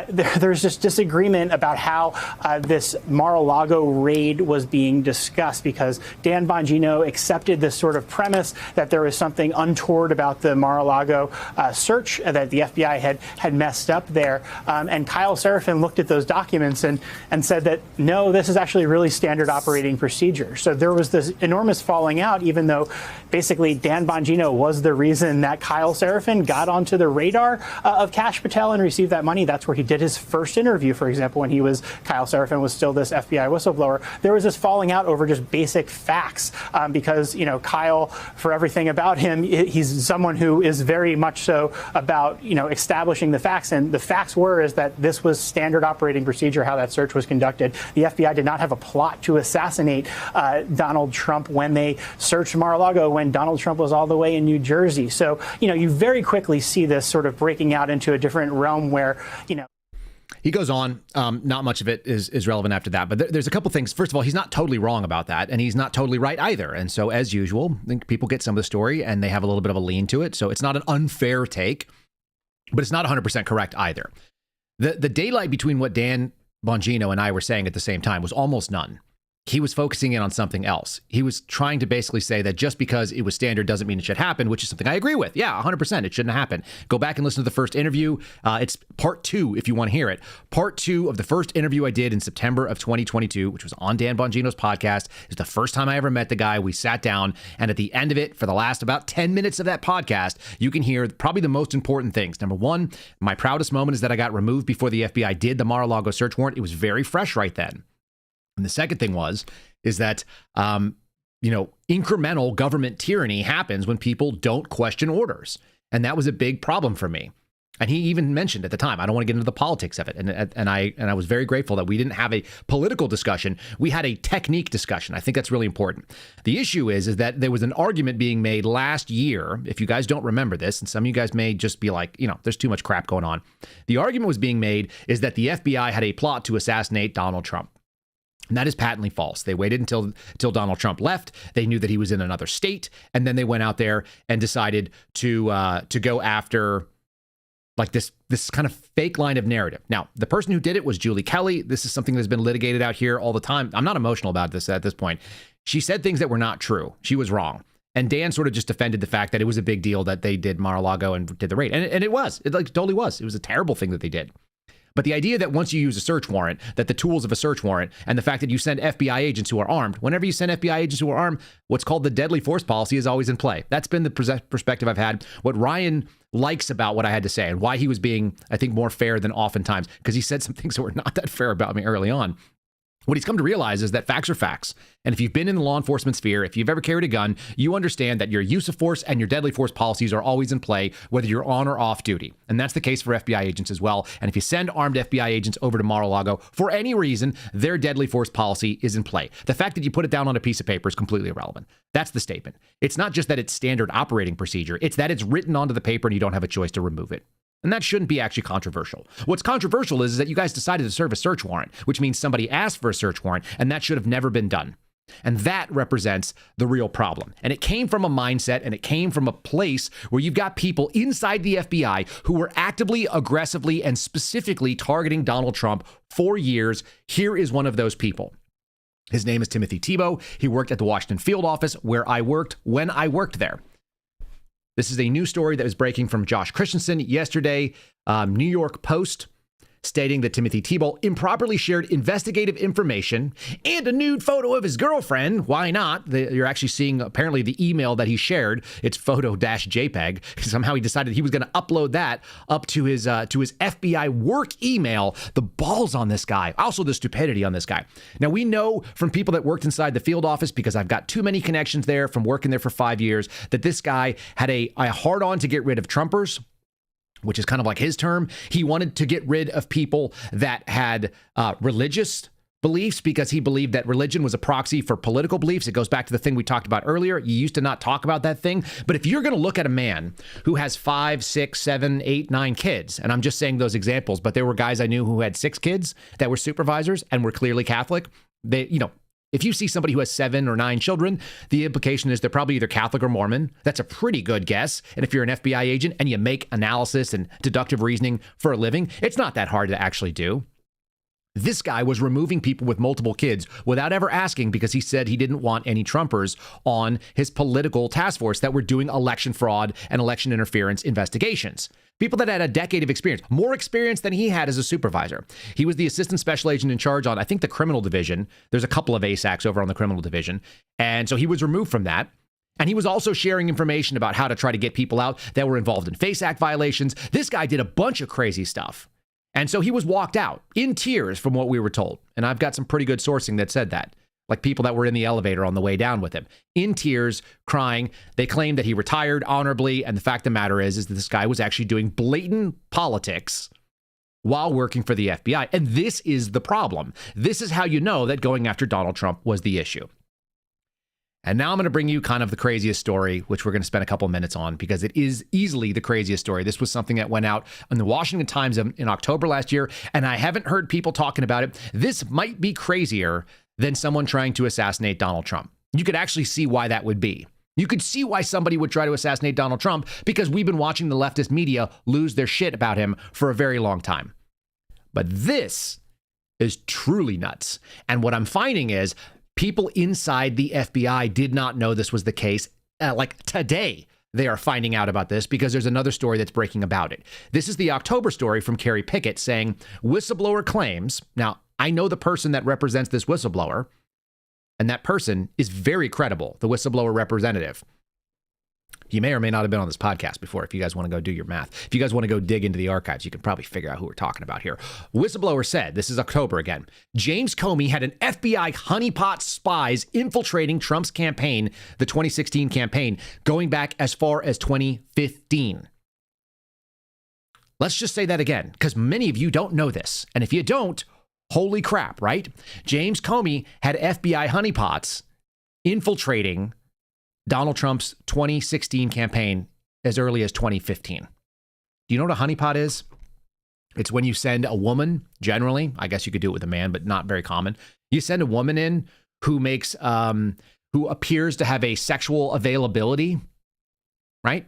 Speaker 7: there's just disagreement about how this Mar-a-Lago raid was being discussed, because Dan Bongino accepted this sort of premise that there was something untoward about the Mar-a-Lago search, that the FBI had messed up there. And Kyle Seraphin looked at those documents and said that, no, this is actually really standard operating procedure. So there was this enormous falling out, even though basically Dan Bongino was the reason that Kyle Seraphin got onto the radar of Kash Patel and received that money. That's where he did his first interview, for example, when Kyle Seraphin was still this FBI whistleblower. There was this falling out over just basic facts because, Kyle, for everything about him, he's someone who is very much so about, establishing the facts. And the facts is that this was standard operating procedure, how that search was conducted. The FBI did not have a plot to assassinate Donald Trump when they searched Mar-a-Lago, when Donald Trump was all the way in New Jersey. So, you very quickly see this sort of breaking out into a different realm where,
Speaker 2: He goes on. Not much of it is relevant after that, but there's a couple things. First of all, he's not totally wrong about that, and he's not totally right either. And so, as usual, I think people get some of the story and they have a little bit of a lean to it. So it's not an unfair take, but it's not 100% correct either. The daylight between what Dan Bongino and I were saying at the same time was almost none. he was focusing in on something else. He was trying to basically say that just because it was standard doesn't mean it should happen, which is something I agree with. Yeah, 100%. It shouldn't happen. Go back and listen to the first interview. It's part 2 if you want to hear it. Part 2 of the first interview I did in September of 2022, which was on Dan Bongino's podcast. It was the first time I ever met the guy. We sat down, and at the end of it, for the last about 10 minutes of that podcast, you can hear probably the most important things. Number one, my proudest moment is that I got removed before the FBI did the Mar-a-Lago search warrant. It was very fresh right then. And the second thing is that, incremental government tyranny happens when people don't question orders. And that was a big problem for me. And he even mentioned at the time, I don't want to get into the politics of it. And I was very grateful that we didn't have a political discussion. We had a technique discussion. I think that's really important. The issue is that there was an argument being made last year. If you guys don't remember this, and some of you guys may just be like, there's too much crap going on. The argument was being made is that the FBI had a plot to assassinate Donald Trump. And that is patently false. They waited until Donald Trump left. They knew that he was in another state. And then they went out there and decided to go after like this kind of fake line of narrative. Now, the person who did it was Julie Kelly. This is something that's been litigated out here all the time. I'm not emotional about this at this point. She said things that were not true. She was wrong. And Dan sort of just defended the fact that it was a big deal that they did Mar-a-Lago and did the raid. And it was. It totally was. It was a terrible thing that they did. But the idea that once you use a search warrant, that the tools of a search warrant and the fact that you send FBI agents who are armed, whenever you send FBI agents who are armed, what's called the deadly force policy is always in play. That's been the perspective I've had. What Ryan likes about what I had to say and why he was being, I think, more fair than oftentimes, because he said some things that were not that fair about me early on. What he's come to realize is that facts are facts. And if you've been in the law enforcement sphere, if you've ever carried a gun, you understand that your use of force and your deadly force policies are always in play, whether you're on or off duty. And that's the case for FBI agents as well. And if you send armed FBI agents over to Mar-a-Lago for any reason, their deadly force policy is in play. The fact that you put it down on a piece of paper is completely irrelevant. That's the statement. It's not just that it's standard operating procedure. It's that it's written onto the paper and you don't have a choice to remove it. And that shouldn't be actually controversial. What's controversial is that you guys decided to serve a search warrant, which means somebody asked for a search warrant, and that should have never been done. And that represents the real problem. And it came from a mindset, and it came from a place where you've got people inside the FBI who were actively, aggressively, and specifically targeting Donald Trump for years. Here is one of those people. His name is Timothy Thibault. He worked at the Washington field office where I worked when I worked there. This is a new story that was breaking from Josh Christensen yesterday. New York Post stating that Timothy Thibault improperly shared investigative information and a nude photo of his girlfriend. Why not? You're actually seeing apparently the email that he shared. It's photo-JPEG. Somehow he decided he was going to upload that up to his FBI work email. The balls on this guy. Also the stupidity on this guy. Now we know from people that worked inside the field office, because I've got too many connections there from working there for 5 years, that this guy had a hard-on to get rid of Trumpers, which is kind of like his term. He wanted to get rid of people that had religious beliefs because he believed that religion was a proxy for political beliefs. It goes back to the thing we talked about earlier. You used to not talk about that thing. But if you're going to look at a man who has 5, 6, 7, 8, 9 kids, and I'm just saying those examples, but there were guys I knew who had 6 kids that were supervisors and were clearly Catholic. If you see somebody who has 7 or 9 children, the implication is they're probably either Catholic or Mormon. That's a pretty good guess. And if you're an FBI agent and you make analysis and deductive reasoning for a living, it's not that hard to actually do. This guy was removing people with multiple kids without ever asking, because he said he didn't want any Trumpers on his political task force that were doing election fraud and election interference investigations. People that had a decade of experience, more experience than he had as a supervisor. He was the assistant special agent in charge on, I think, the criminal division. There's a couple of ASACs over on the criminal division. And so he was removed from that. And he was also sharing information about how to try to get people out that were involved in FACE Act violations. This guy did a bunch of crazy stuff. And so he was walked out in tears from what we were told. And I've got some pretty good sourcing that said that. Like people that were in the elevator on the way down with him, in tears, crying. They claimed that he retired honorably. And the fact of the matter is that this guy was actually doing blatant politics while working for the FBI. And this is the problem. This is how you know that going after Donald Trump was the issue. And now I'm going to bring you kind of the craziest story, which we're going to spend a couple minutes on, because it is easily the craziest story. This was something that went out in the Washington Times in October last year, and I haven't heard people talking about it. This might be crazier than someone trying to assassinate Donald Trump. You could actually see why that would be. You could see why somebody would try to assassinate Donald Trump, because we've been watching the leftist media lose their shit about him for a very long time. But this is truly nuts. And what I'm finding is People inside the FBI did not know this was the case. Like today, they are finding out about this because there's another story that's breaking about it. This is the October story from Kerry Pickett saying whistleblower claims. Now, I know the person that represents this whistleblower, and that person is very credible, the whistleblower representative. He may or may not have been on this podcast before. If you guys want to go do your math, if you guys want to go dig into the archives, you can probably figure out who we're talking about here. Whistleblower said, this is October again, James Comey had an FBI honeypot spies infiltrating Trump's campaign, the 2016 campaign, going back as far as 2015. Let's just say that again, because many of you don't know this. And if you don't, holy crap, right? James Comey had FBI honeypots infiltrating Donald Trump's 2016 campaign as early as 2015. Do you know what a honeypot is? It's when you send a woman, generally, I guess you could do it with a man, but not very common. You send a woman in who makes, who appears to have a sexual availability, right?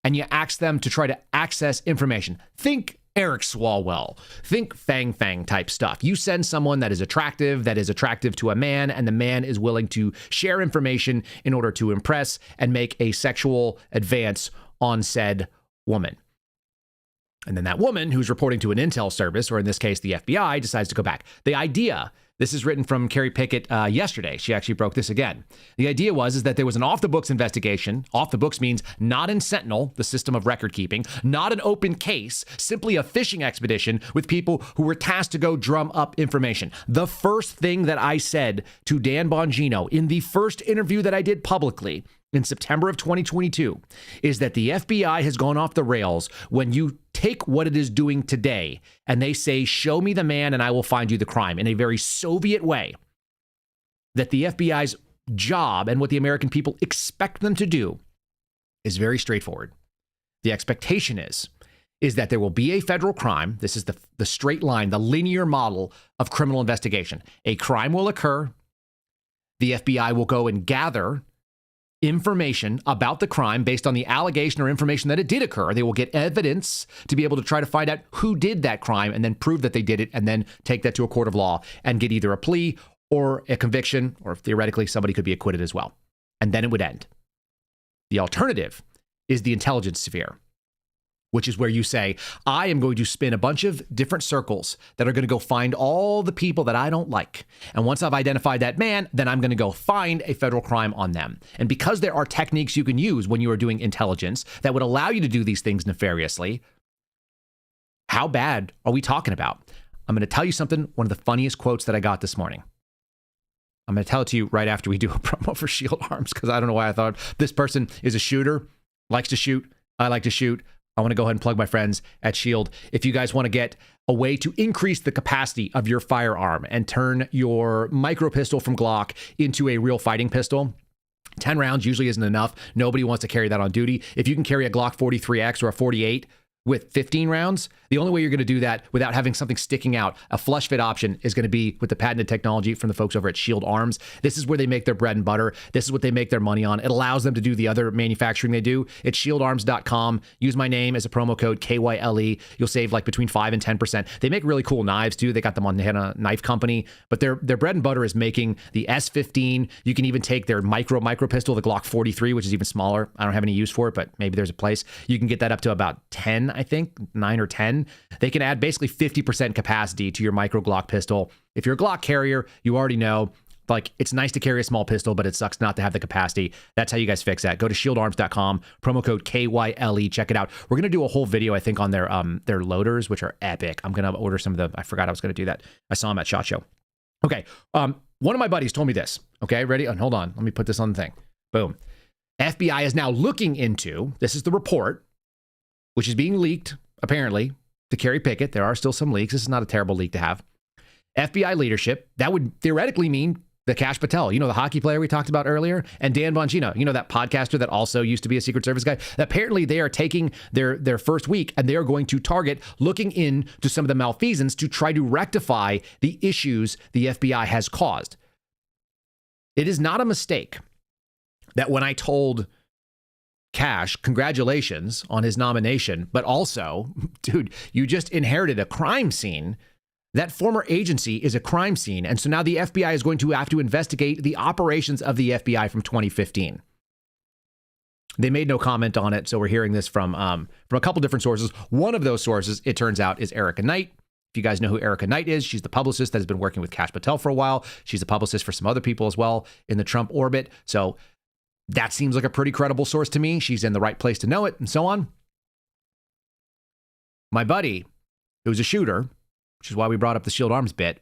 Speaker 2: And you ask them to try to access information. Think Eric Swalwell. Think Fang Fang type stuff. You send someone that is attractive to a man, and the man is willing to share information in order to impress and make a sexual advance on said woman. And then that woman, who's reporting to an intel service, or in this case, the FBI, decides to go back. The idea, this is written from Kerry Pickett yesterday. She actually broke this again. The idea is that there was an off-the-books investigation. Off the books means not in Sentinel, the system of record keeping, not an open case, simply a fishing expedition with people who were tasked to go drum up information. The first thing that I said to Dan Bongino in the first interview that I did publicly in September of 2022 is that the FBI has gone off the rails when you take what it is doing today and they say, show me the man and I will find you the crime, in a very Soviet way. That the FBI's job and what the American people expect them to do is very straightforward. The expectation is that there will be a federal crime. This is the straight line, the linear model of criminal investigation. A crime will occur. The FBI will go and gather information about the crime based on the allegation or information that it did occur. They will get evidence to be able to try to find out who did that crime and then prove that they did it, and then take that to a court of law and get either a plea or a conviction, or theoretically somebody could be acquitted as well. And then it would end. The alternative is the intelligence sphere, which is where you say, I am going to spin a bunch of different circles that are going to go find all the people that I don't like. And once I've identified that man, then I'm going to go find a federal crime on them. And because there are techniques you can use when you are doing intelligence that would allow you to do these things nefariously, how bad are we talking about? I'm going to tell you something, one of the funniest quotes that I got this morning. I'm going to tell it to you right after we do a promo for Shield Arms, because I don't know why I thought this person is a shooter, likes to shoot. I like to shoot. I want to go ahead and plug my friends at Shield. If you guys want to get a way to increase the capacity of your firearm and turn your micro pistol from Glock into a real fighting pistol, 10 rounds usually isn't enough. Nobody wants to carry that on duty. If you can carry a Glock 43X or a 48 with 15 rounds, the only way you're going to do that without having something sticking out, a flush fit option, is going to be with the patented technology from the folks over at Shield Arms. This is where they make their bread and butter. This is what they make their money on. It allows them to do the other manufacturing they do. It's shieldarms.com. Use my name as a promo code, KYLE. You'll save like between 5 and 10%. They make really cool knives too. They got the Montana Knife Company, but their bread and butter is making the S15. You can even take their micro pistol, the Glock 43, which is even smaller. I don't have any use for it, but maybe there's a place. You can get that up to about 10, I think, 9 or 10. They can add basically 50% capacity to your micro Glock pistol. If you're a Glock carrier, you already know, like, it's nice to carry a small pistol, but it sucks not to have the capacity. That's how you guys fix that. Go to shieldarms.com, promo code KYLE. Check it out. We're going to do a whole video, I think, on their loaders, which are epic. I'm going to order some of them. I forgot I was going to do that. I saw them at SHOT Show. Okay. One of my buddies told me this. Okay, ready? Hold on. Let me put this on the thing. Boom. FBI is now looking into, this is the report, which is being leaked, apparently, to Kerry Pickett. There are still some leaks. This is not a terrible leak to have. FBI leadership, that would theoretically mean the Kash Patel, the hockey player we talked about earlier, and Dan Bongino, that podcaster that also used to be a Secret Service guy. Apparently, they are taking their first week and they are going to target looking into some of the malfeasance to try to rectify the issues the FBI has caused. It is not a mistake that when I told Kash, congratulations on his nomination, but also, dude, you just inherited a crime scene That former agency is a crime scene, and so now the FBI is going to have to investigate the operations of the FBI from 2015. They made no comment on it, so we're hearing this from a couple different sources. One of those sources, it turns out, is Erica Knight. If you guys know who Erica Knight is, she's the publicist that has been working with Kash Patel for a while. She's a publicist for some other people as well in the Trump orbit. So that seems like a pretty credible source to me. She's in the right place to know it, and so on. My buddy, who's a shooter, which is why we brought up the Shield Arms bit,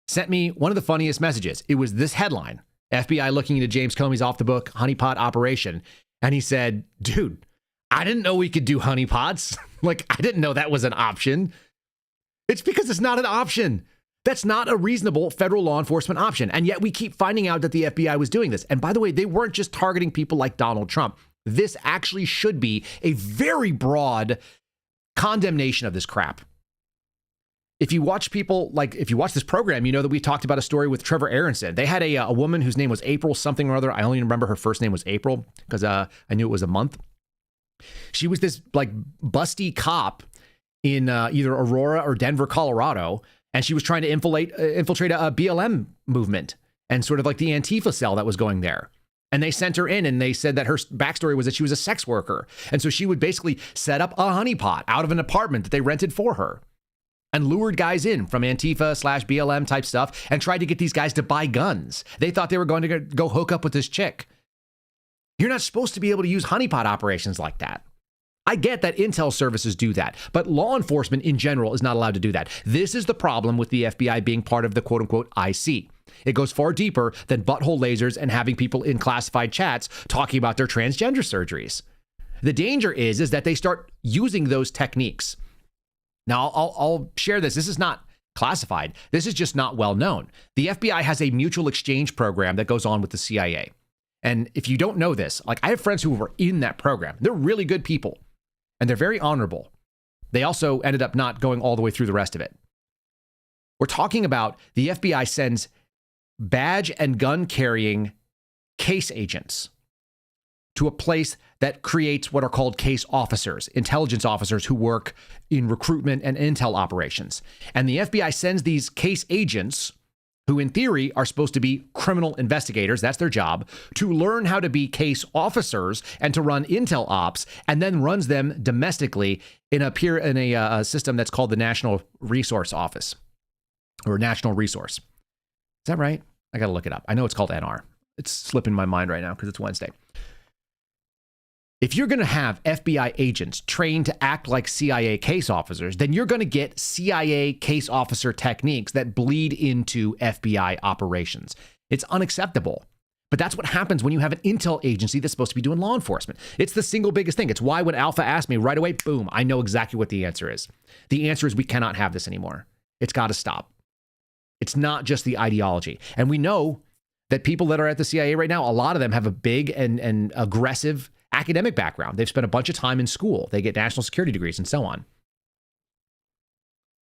Speaker 2: sent me one of the funniest messages. It was this headline: FBI looking into James Comey's off-the-book honeypot operation. And he said, dude, I didn't know we could do honeypots. Like, I didn't know that was an option. It's because it's not an option. That's not a reasonable federal law enforcement option. And yet we keep finding out that the FBI was doing this. And by the way, they weren't just targeting people like Donald Trump. This actually should be a very broad condemnation of this crap. If you watch this program, you know that we talked about a story with Trevor Aronson. They had a woman whose name was April something or other. I only remember her first name was April because I knew it was a month. She was this like busty cop in either Aurora or Denver, Colorado, and she was trying to infiltrate a BLM movement and sort of like the Antifa cell that was going there. And they sent her in and they said that her backstory was that she was a sex worker. And so she would basically set up a honeypot out of an apartment that they rented for her, and lured guys in from Antifa/BLM type stuff and tried to get these guys to buy guns. They thought they were going to go hook up with this chick. You're not supposed to be able to use honeypot operations like that. I get that intel services do that, but law enforcement in general is not allowed to do that. This is the problem with the FBI being part of the quote unquote IC. It goes far deeper than butthole lasers and having people in classified chats talking about their transgender surgeries. The danger is that they start using those techniques. Now, I'll share this. This is not classified. This is just not well known. The FBI has a mutual exchange program that goes on with the CIA. And if you don't know this, like I have friends who were in that program. They're really good people and they're very honorable. They also ended up not going all the way through the rest of it. We're talking about the FBI sends badge and gun carrying case agents to a place that creates what are called case officers, intelligence officers who work in recruitment and intel operations. And the FBI sends these case agents, who in theory are supposed to be criminal investigators, that's their job, to learn how to be case officers and to run intel ops, and then runs them domestically in a system that's called the National Resource Office, or National Resource. Is that right? I got to look it up. I know it's called NR. It's slipping my mind right now because it's Wednesday. If you're going to have FBI agents trained to act like CIA case officers, then you're going to get CIA case officer techniques that bleed into FBI operations. It's unacceptable. But that's what happens when you have an intel agency that's supposed to be doing law enforcement. It's the single biggest thing. It's why when Alpha asked me right away, boom, I know exactly what the answer is. The answer is we cannot have this anymore. It's got to stop. It's not just the ideology. And we know that people that are at the CIA right now, a lot of them have a big and aggressive academic background. They've spent a bunch of time in school. They get national security degrees and so on.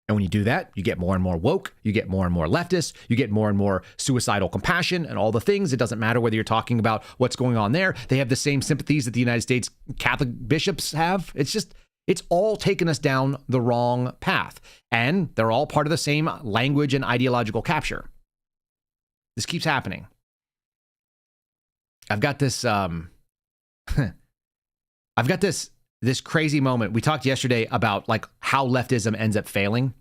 Speaker 2: And when you do that, you get more and more woke, you get more and more leftist, you get more and more suicidal compassion and all the things. It doesn't matter whether you're talking about what's going on there. They have the same sympathies that the United States Catholic bishops have. It's all taken us down the wrong path. And they're all part of the same language and ideological capture. This keeps happening. I've got this this crazy moment. We talked yesterday about like how leftism ends up failing.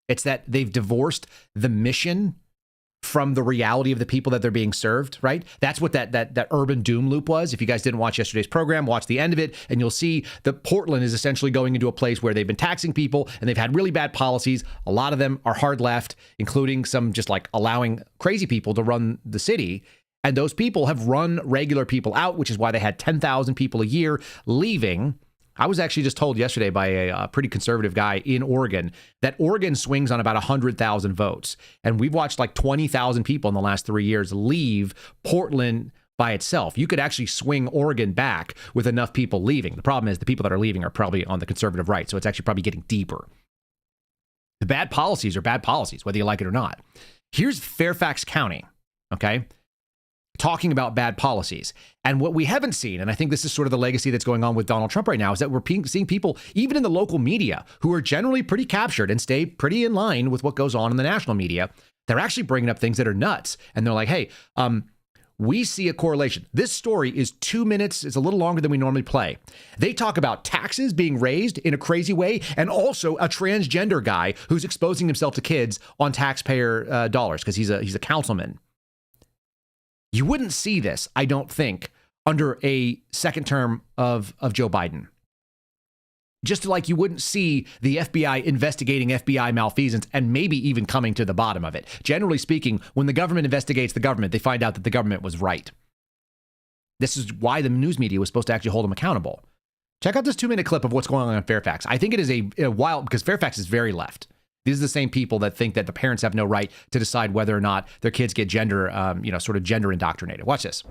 Speaker 2: It's that they've divorced the mission from the reality of the people that they're being served, right? That's what that urban doom loop was. If you guys didn't watch yesterday's program, watch the end of it, and you'll see that Portland is essentially going into a place where they've been taxing people and they've had really bad policies. A lot of them are hard left, including some just like allowing crazy people to run the city. And those people have run regular people out, which is why they had 10,000 people a year leaving. I was actually just told yesterday by a pretty conservative guy in Oregon that Oregon swings on about 100,000 votes. And we've watched like 20,000 people in the last 3 years leave Portland by itself. You could actually swing Oregon back with enough people leaving. The problem is the people that are leaving are probably on the conservative right. So it's actually probably getting deeper. The bad policies are bad policies, whether you like it or not. Here's Fairfax County, okay? talking about bad policies. And what we haven't seen, and I think this is sort of the legacy that's going on with Donald Trump right now, is that we're seeing people, even in the local media, who are generally pretty captured and stay pretty in line with what goes on in the national media. They're actually bringing up things that are nuts. And they're like, hey, we see a correlation. This story is 2 minutes. It's a little longer than we normally play. They talk about taxes being raised in a crazy way, and also a transgender guy who's exposing himself to kids on taxpayer dollars because he's a councilman. You wouldn't see this, I don't think, under a second term of Joe Biden. Just like you wouldn't see the FBI investigating FBI malfeasance and maybe even coming to the bottom of it. Generally speaking, when the government investigates the government, they find out that the government was right. This is why the news media was supposed to actually hold them accountable. Check out this 2-minute clip of what's going on in Fairfax. I think it is a wild, because Fairfax is very left. These are the same people that think that the parents have no right to decide whether or not their kids get gender, sort of gender indoctrinated. Watch this.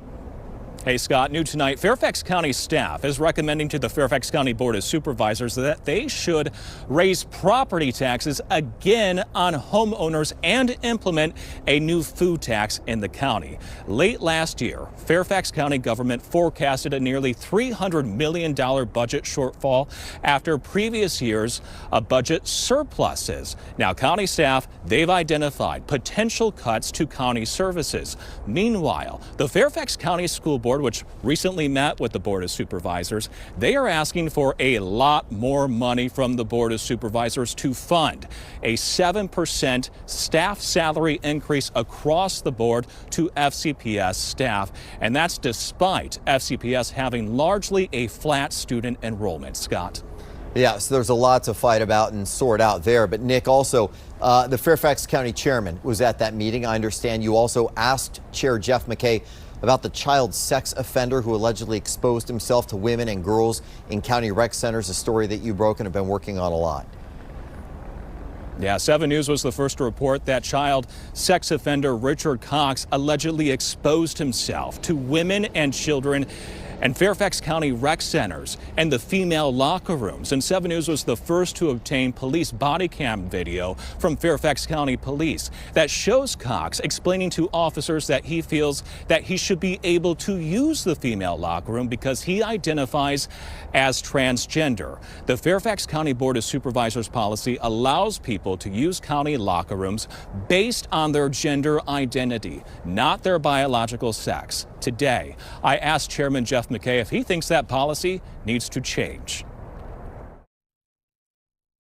Speaker 8: Hey, Scott, new tonight, Fairfax County staff is recommending to the Fairfax County Board of Supervisors that they should raise property taxes again on homeowners and implement a new food tax in the county. Late last year, Fairfax County government forecasted a nearly $300 million budget shortfall after previous years of budget surpluses. Now, county staff, they've identified potential cuts to county services. Meanwhile, the Fairfax County School Board, which recently met with the Board of Supervisors, they are asking for a lot more money from the Board of Supervisors to fund a 7% staff salary increase across the board to FCPS staff. And that's despite FCPS having largely a flat student enrollment. Scott.
Speaker 9: Yeah, so there's a lot to fight about and sort out there. But Nick, also, the Fairfax County chairman was at that meeting. I understand you also asked Chair Jeff McKay about the child sex offender who allegedly exposed himself to women and girls in county rec centers, a story that you broke and have been working on a lot.
Speaker 8: Yeah, 7 News was the first to report that child sex offender Richard Cox allegedly exposed himself to women and children and Fairfax County rec centers and the female locker rooms. And 7 News was the first to obtain police body cam video from Fairfax County Police that shows Cox explaining to officers that he feels that he should be able to use the female locker room because he identifies as transgender. The Fairfax County Board of Supervisors policy allows people to use county locker rooms based on their gender identity, not their biological sex. Today, I asked Chairman Jeff McKay if he thinks that policy needs to change.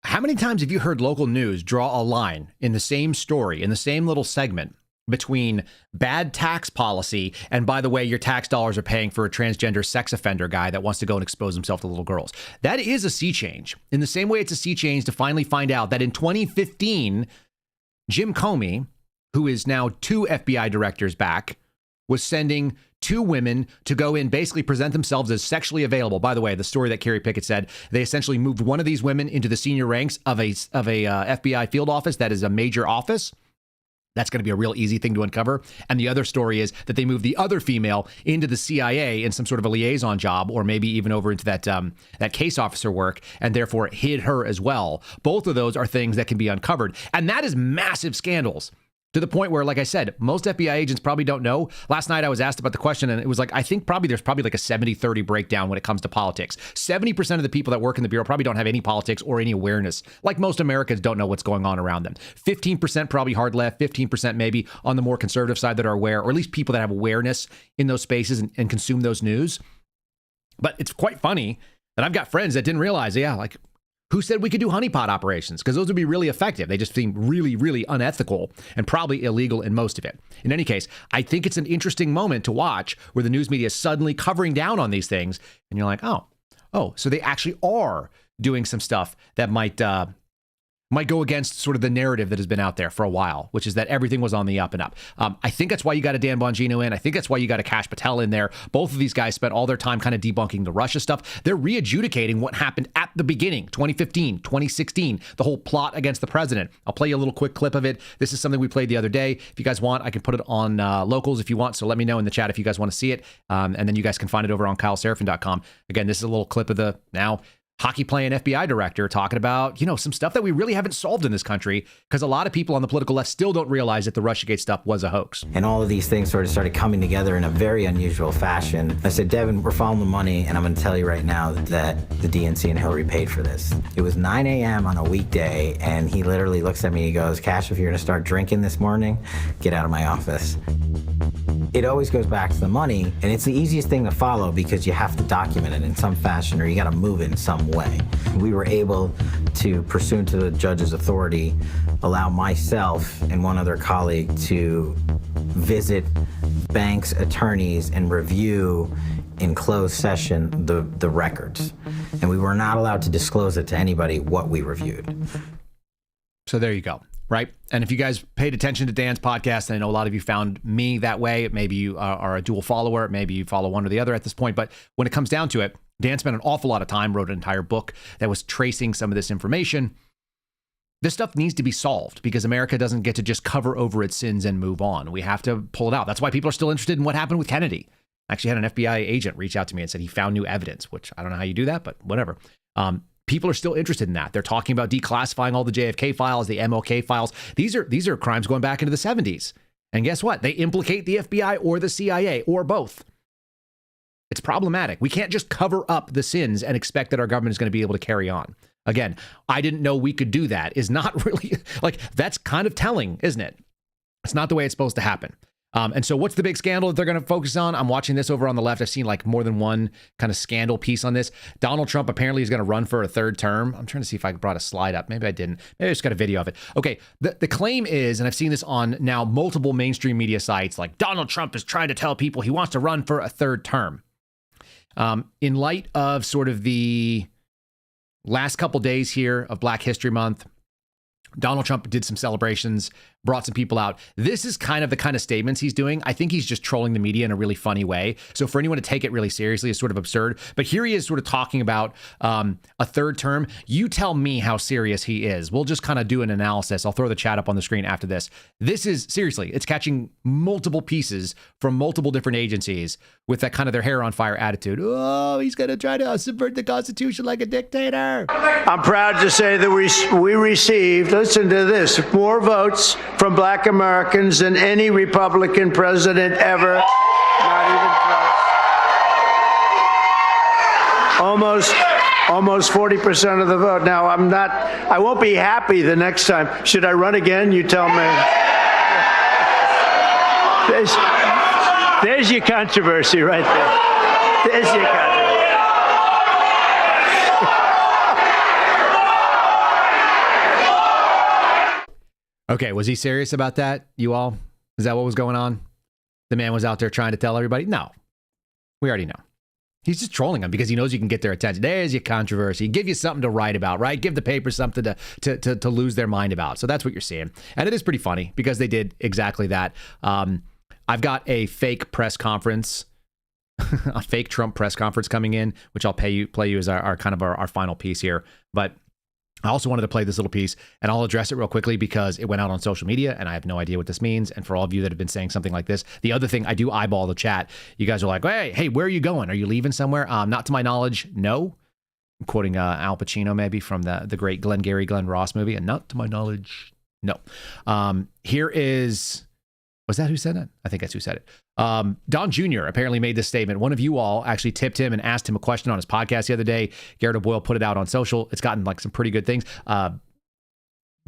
Speaker 2: How many times have you heard local news draw a line in the same story, in the same little segment, between bad tax policy and, by the way, your tax dollars are paying for a transgender sex offender guy that wants to go and expose himself to little girls? That is a sea change. In the same way it's a sea change to finally find out that in 2015, Jim Comey, who is now 2 FBI directors back, was sending 2 women to go in, basically present themselves as sexually available. By the way, the story that Kerry Pickett said, they essentially moved one of these women into the senior ranks of a FBI field office that is a major office. That's going to be a real easy thing to uncover. And the other story is that they moved the other female into the CIA in some sort of a liaison job, or maybe even over into that case officer work, and therefore hid her as well. Both of those are things that can be uncovered. And that is massive scandals. To the point where, like I said, most FBI agents probably don't know. Last night I was asked about the question, and it was like, I think there's probably like a 70-30 breakdown when it comes to politics. 70% of the people that work in the Bureau probably don't have any politics or any awareness. Like most Americans don't know what's going on around them. 15% probably hard left, 15% maybe on the more conservative side that are aware, or at least people that have awareness in those spaces and consume those news. But it's quite funny that I've got friends that didn't realize, who said we could do honeypot operations? Because those would be really effective. They just seem really, really unethical and probably illegal in most of it. In any case, I think it's an interesting moment to watch where the news media is suddenly covering down on these things. And you're like, oh, so they actually are doing some stuff that might go against sort of the narrative that has been out there for a while, which is that everything was on the up and up. I think that's why you got a Dan Bongino in. I think that's why you got a Kash Patel in there. Both of these guys spent all their time kind of debunking the Russia stuff. They're re-adjudicating what happened at the beginning, 2015, 2016, the whole plot against the president. I'll play you a little quick clip of it. This is something we played the other day. If you guys want, I can put it on locals if you want. So let me know in the chat if you guys want to see it. And then you guys can find it over on KyleSeraphin.com. Again, this is a little clip of the now hockey playing FBI director talking about, some stuff that we really haven't solved in this country because a lot of people on the political left still don't realize that the Russiagate stuff was a hoax.
Speaker 10: And all of these things sort of started coming together in a very unusual fashion. I said, Devin, we're following the money, and I'm going to tell you right now that the DNC and Hillary paid for this. It was 9 a.m. on a weekday, and he literally looks at me, he goes, Cash, if you're going to start drinking this morning, get out of my office. It always goes back to the money, and it's the easiest thing to follow because you have to document it in some fashion or you got to move it in some way. We were able to, pursuant to the judge's authority, allow myself and one other colleague to visit banks' attorneys and review in closed session the records. And we were not allowed to disclose it to anybody what we reviewed.
Speaker 2: So there you go. Right. And if you guys paid attention to Dan's podcast, and I know a lot of you found me that way, maybe you are a dual follower, maybe you follow one or the other at this point. But when it comes down to it, Dan spent an awful lot of time, wrote an entire book that was tracing some of this information. This stuff needs to be solved because America doesn't get to just cover over its sins and move on. We have to pull it out. That's why people are still interested in what happened with Kennedy. I actually had an FBI agent reach out to me and said he found new evidence, which I don't know how you do that, but whatever. People are still interested in that. They're talking about declassifying all the JFK files, the MLK files. These are crimes going back into the 70s. And guess what? They implicate the FBI or the CIA or both. It's problematic. We can't just cover up the sins and expect that our government is going to be able to carry on. Again, I didn't know we could do that is not really like, that's kind of telling, isn't it? It's not the way it's supposed to happen. And so what's the big scandal that they're going to focus on? I'm watching this over on the left. I've seen like more than one kind of scandal piece on this. Donald Trump apparently is going to run for a third term. I'm trying to see if I brought a slide up. Maybe I didn't. Maybe I just got a video of it. Okay. The claim is, and I've seen this on now multiple mainstream media sites, like Donald Trump is trying to tell people he wants to run for a third term. In light of sort of the last couple days here of Black History Month, Donald Trump did some celebrations, brought some people out. This is kind of statements he's doing. I think he's just trolling the media in a really funny way. So for anyone to take it really seriously is sort of absurd. But here he is sort of talking about a third term. You tell me how serious he is. We'll just kind of do an analysis. I'll throw the chat up on the screen after this. This is seriously, it's catching multiple pieces from multiple different agencies with that kind of their hair on fire attitude. Oh, he's going to try to subvert the Constitution like a dictator.
Speaker 11: I'm proud to say that we received, listen to this, more votes from Black Americans than any Republican president ever. Not even close. Almost 40% of the vote. Now, I won't be happy the next time. Should I run again? You tell me. There's your controversy right there. There's your controversy.
Speaker 2: Okay, was he serious about that, you all? Is that what was going on? The man was out there trying to tell everybody? No, we already know. He's just trolling them because he knows you can get their attention. There's your controversy. Give you something to write about, right? Give the paper something to lose their mind about. So that's what you're seeing. And it is pretty funny because they did exactly that. I've got a fake press conference, a fake Trump press conference coming in, which I'll play you as our kind of our final piece here. But I also wanted to play this little piece, and I'll address it real quickly because it went out on social media, and I have no idea what this means. And for all of you that have been saying something like this, the other thing, I do eyeball the chat. You guys are like, hey, where are you going? Are you leaving somewhere? Not to my knowledge, no. I'm quoting Al Pacino maybe from the great Glenn Ross movie, and not to my knowledge, no. Here is... Was that who said that? I think that's who said it. Don Jr. apparently made this statement. One of you all actually tipped him and asked him a question on his podcast the other day. Garrett O'Boyle put it out on social. It's gotten like some pretty good things.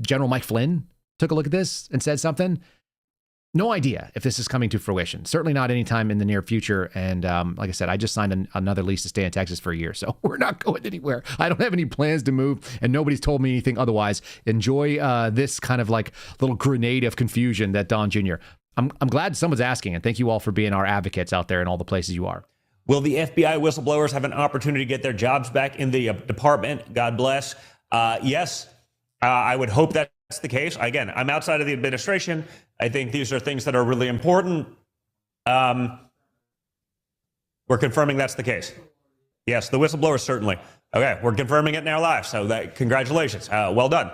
Speaker 2: General Mike Flynn took a look at this and said something. No idea if this is coming to fruition. Certainly not anytime in the near future. And like I said, I just signed another lease to stay in Texas for a year. So we're not going anywhere. I don't have any plans to move, and nobody's told me anything otherwise. Enjoy this kind of like little grenade of confusion that Don Jr. I'm glad someone's asking, and thank you all for being our advocates out there in all the places you are.
Speaker 12: Will the FBI whistleblowers have an opportunity to get their jobs back in the department? God bless. Yes, I would hope that's the case. Again, I'm outside of the administration. I think these are things that are really important. We're confirming that's the case. Yes, the whistleblowers, certainly. Okay, we're confirming it in our lives. So congratulations. Well done.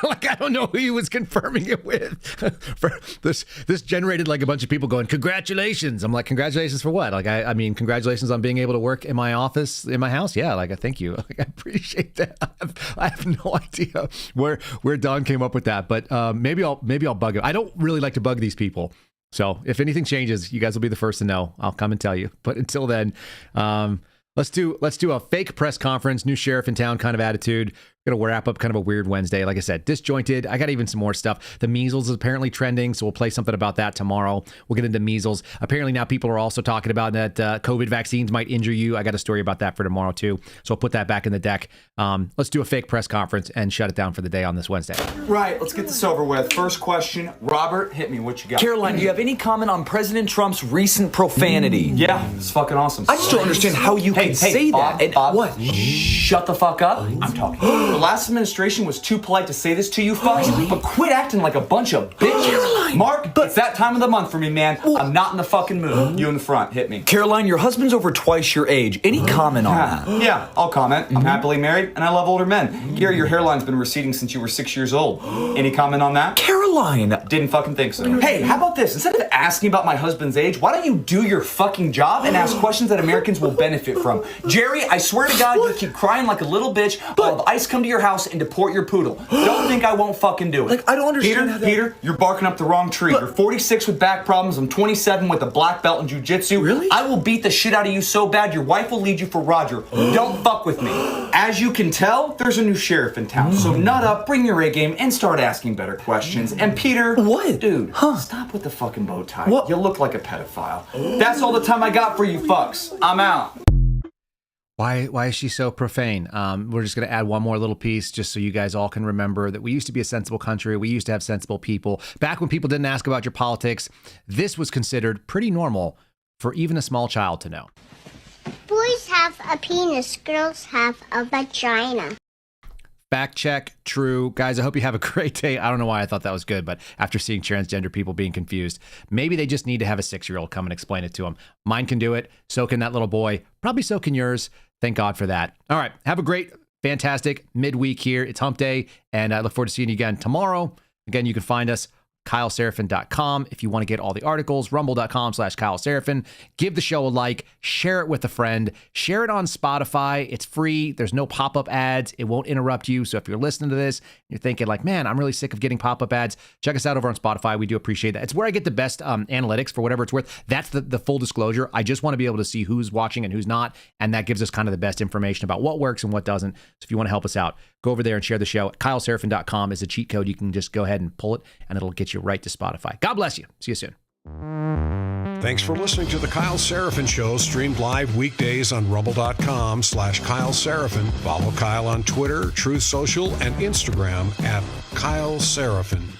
Speaker 2: Like, I don't know who he was confirming it with. For this generated like a bunch of people going, congratulations. I'm like, congratulations for what? Like, I mean, congratulations on being able to work in my office, in my house. Yeah, like, I thank you. Like, I appreciate that. I have no idea where Don came up with that, but maybe I'll bug him. I don't really like to bug these people. So if anything changes, you guys will be the first to know. I'll come and tell you. But until then, let's do a fake press conference, new sheriff in town kind of attitude. Going to wrap up kind of a weird Wednesday. Like I said, disjointed. I got even some more stuff. The measles is apparently trending, so we'll play something about that tomorrow. We'll get into measles. Apparently now people are also talking about that COVID vaccines might injure you. I got a story about that for tomorrow too, so I'll put that back in the deck. Let's do a fake press conference and shut it down for the day on this Wednesday.
Speaker 13: Right, let's get this over with. First question, Robert, hit me. What you got?
Speaker 14: Caroline, do you have any comment on President Trump's recent profanity?
Speaker 13: Yeah, it's fucking awesome.
Speaker 14: I just don't understand how you can say
Speaker 13: Bob,
Speaker 14: that.
Speaker 13: Bob,
Speaker 14: what?
Speaker 13: Shut the fuck up. I'm talking. The last administration was too polite to say this to you fucks, but quit acting like a bunch of bitches.
Speaker 14: Caroline!
Speaker 13: Mark, it's that time of the month for me, man. I'm not in the fucking mood. You in the front, hit me.
Speaker 14: Caroline, your husband's over twice your age. Any comment on that?
Speaker 13: Yeah, I'll comment. I'm happily married, and I love older men. Gary, your hairline's been receding since you were 6 years old. Any comment on that?
Speaker 14: Caroline!
Speaker 13: Didn't fucking think so. Hey, how about this? Instead of asking about my husband's age, why don't you do your fucking job and ask questions that Americans will benefit from? Jerry, I swear to God, you keep crying like a little bitch while the ICE come to your house and deport your poodle. Don't think I won't fucking do it.
Speaker 14: Like, I don't understand
Speaker 13: Peter, you're barking up the wrong tree. You're 46 with back problems. I'm 27 with a black belt in jiu-jitsu.
Speaker 14: Really?
Speaker 13: I will beat the shit out of you so bad your wife will lead you for Roger. Don't fuck with me. As you can tell, there's a new sheriff in town. So nut up, bring your A game, and start asking better questions. And Peter...
Speaker 14: What?
Speaker 13: Dude, stop with the fucking bow tie.
Speaker 14: What?
Speaker 13: You look like a pedophile. That's all the time I got for you fucks. I'm out.
Speaker 2: Why is she so profane? We're just going to add one more little piece just so you guys all can remember that we used to be a sensible country. We used to have sensible people. Back when people didn't ask about your politics, this was considered pretty normal for even a small child to know.
Speaker 15: Boys have a penis, girls have a vagina.
Speaker 2: Fact check, true. Guys, I hope you have a great day. I don't know why I thought that was good, but after seeing transgender people being confused, maybe they just need to have a 6-year-old come and explain it to them. Mine can do it. So can that little boy. Probably so can yours. Thank God for that. All right. Have a great, fantastic midweek here. It's hump day, and I look forward to seeing you again tomorrow. Again, you can find us KyleSeraphin.com if you want to get all the articles, rumble.com/KyleSeraphin. Give the show a like, share it with a friend, share it on Spotify. It's free. There's no pop-up ads. It won't interrupt you. So if you're listening to this, you're thinking like, man, I'm really sick of getting pop-up ads, check us out over on Spotify. We do appreciate that. It's where I get the best analytics for whatever it's worth. That's the full disclosure. I just want to be able to see who's watching and who's not. And that gives us kind of the best information about what works and what doesn't. So if you want to help us out, go over there and share the show. KyleSeraphin.com is a cheat code. You can just go ahead and pull it and it'll get you right to Spotify. God bless you. See you soon.
Speaker 1: Thanks for listening to The Kyle Seraphin Show, streamed live weekdays on rumble.com/Kyle Seraphin. Follow Kyle on Twitter, Truth Social, and Instagram at Kyle Seraphin.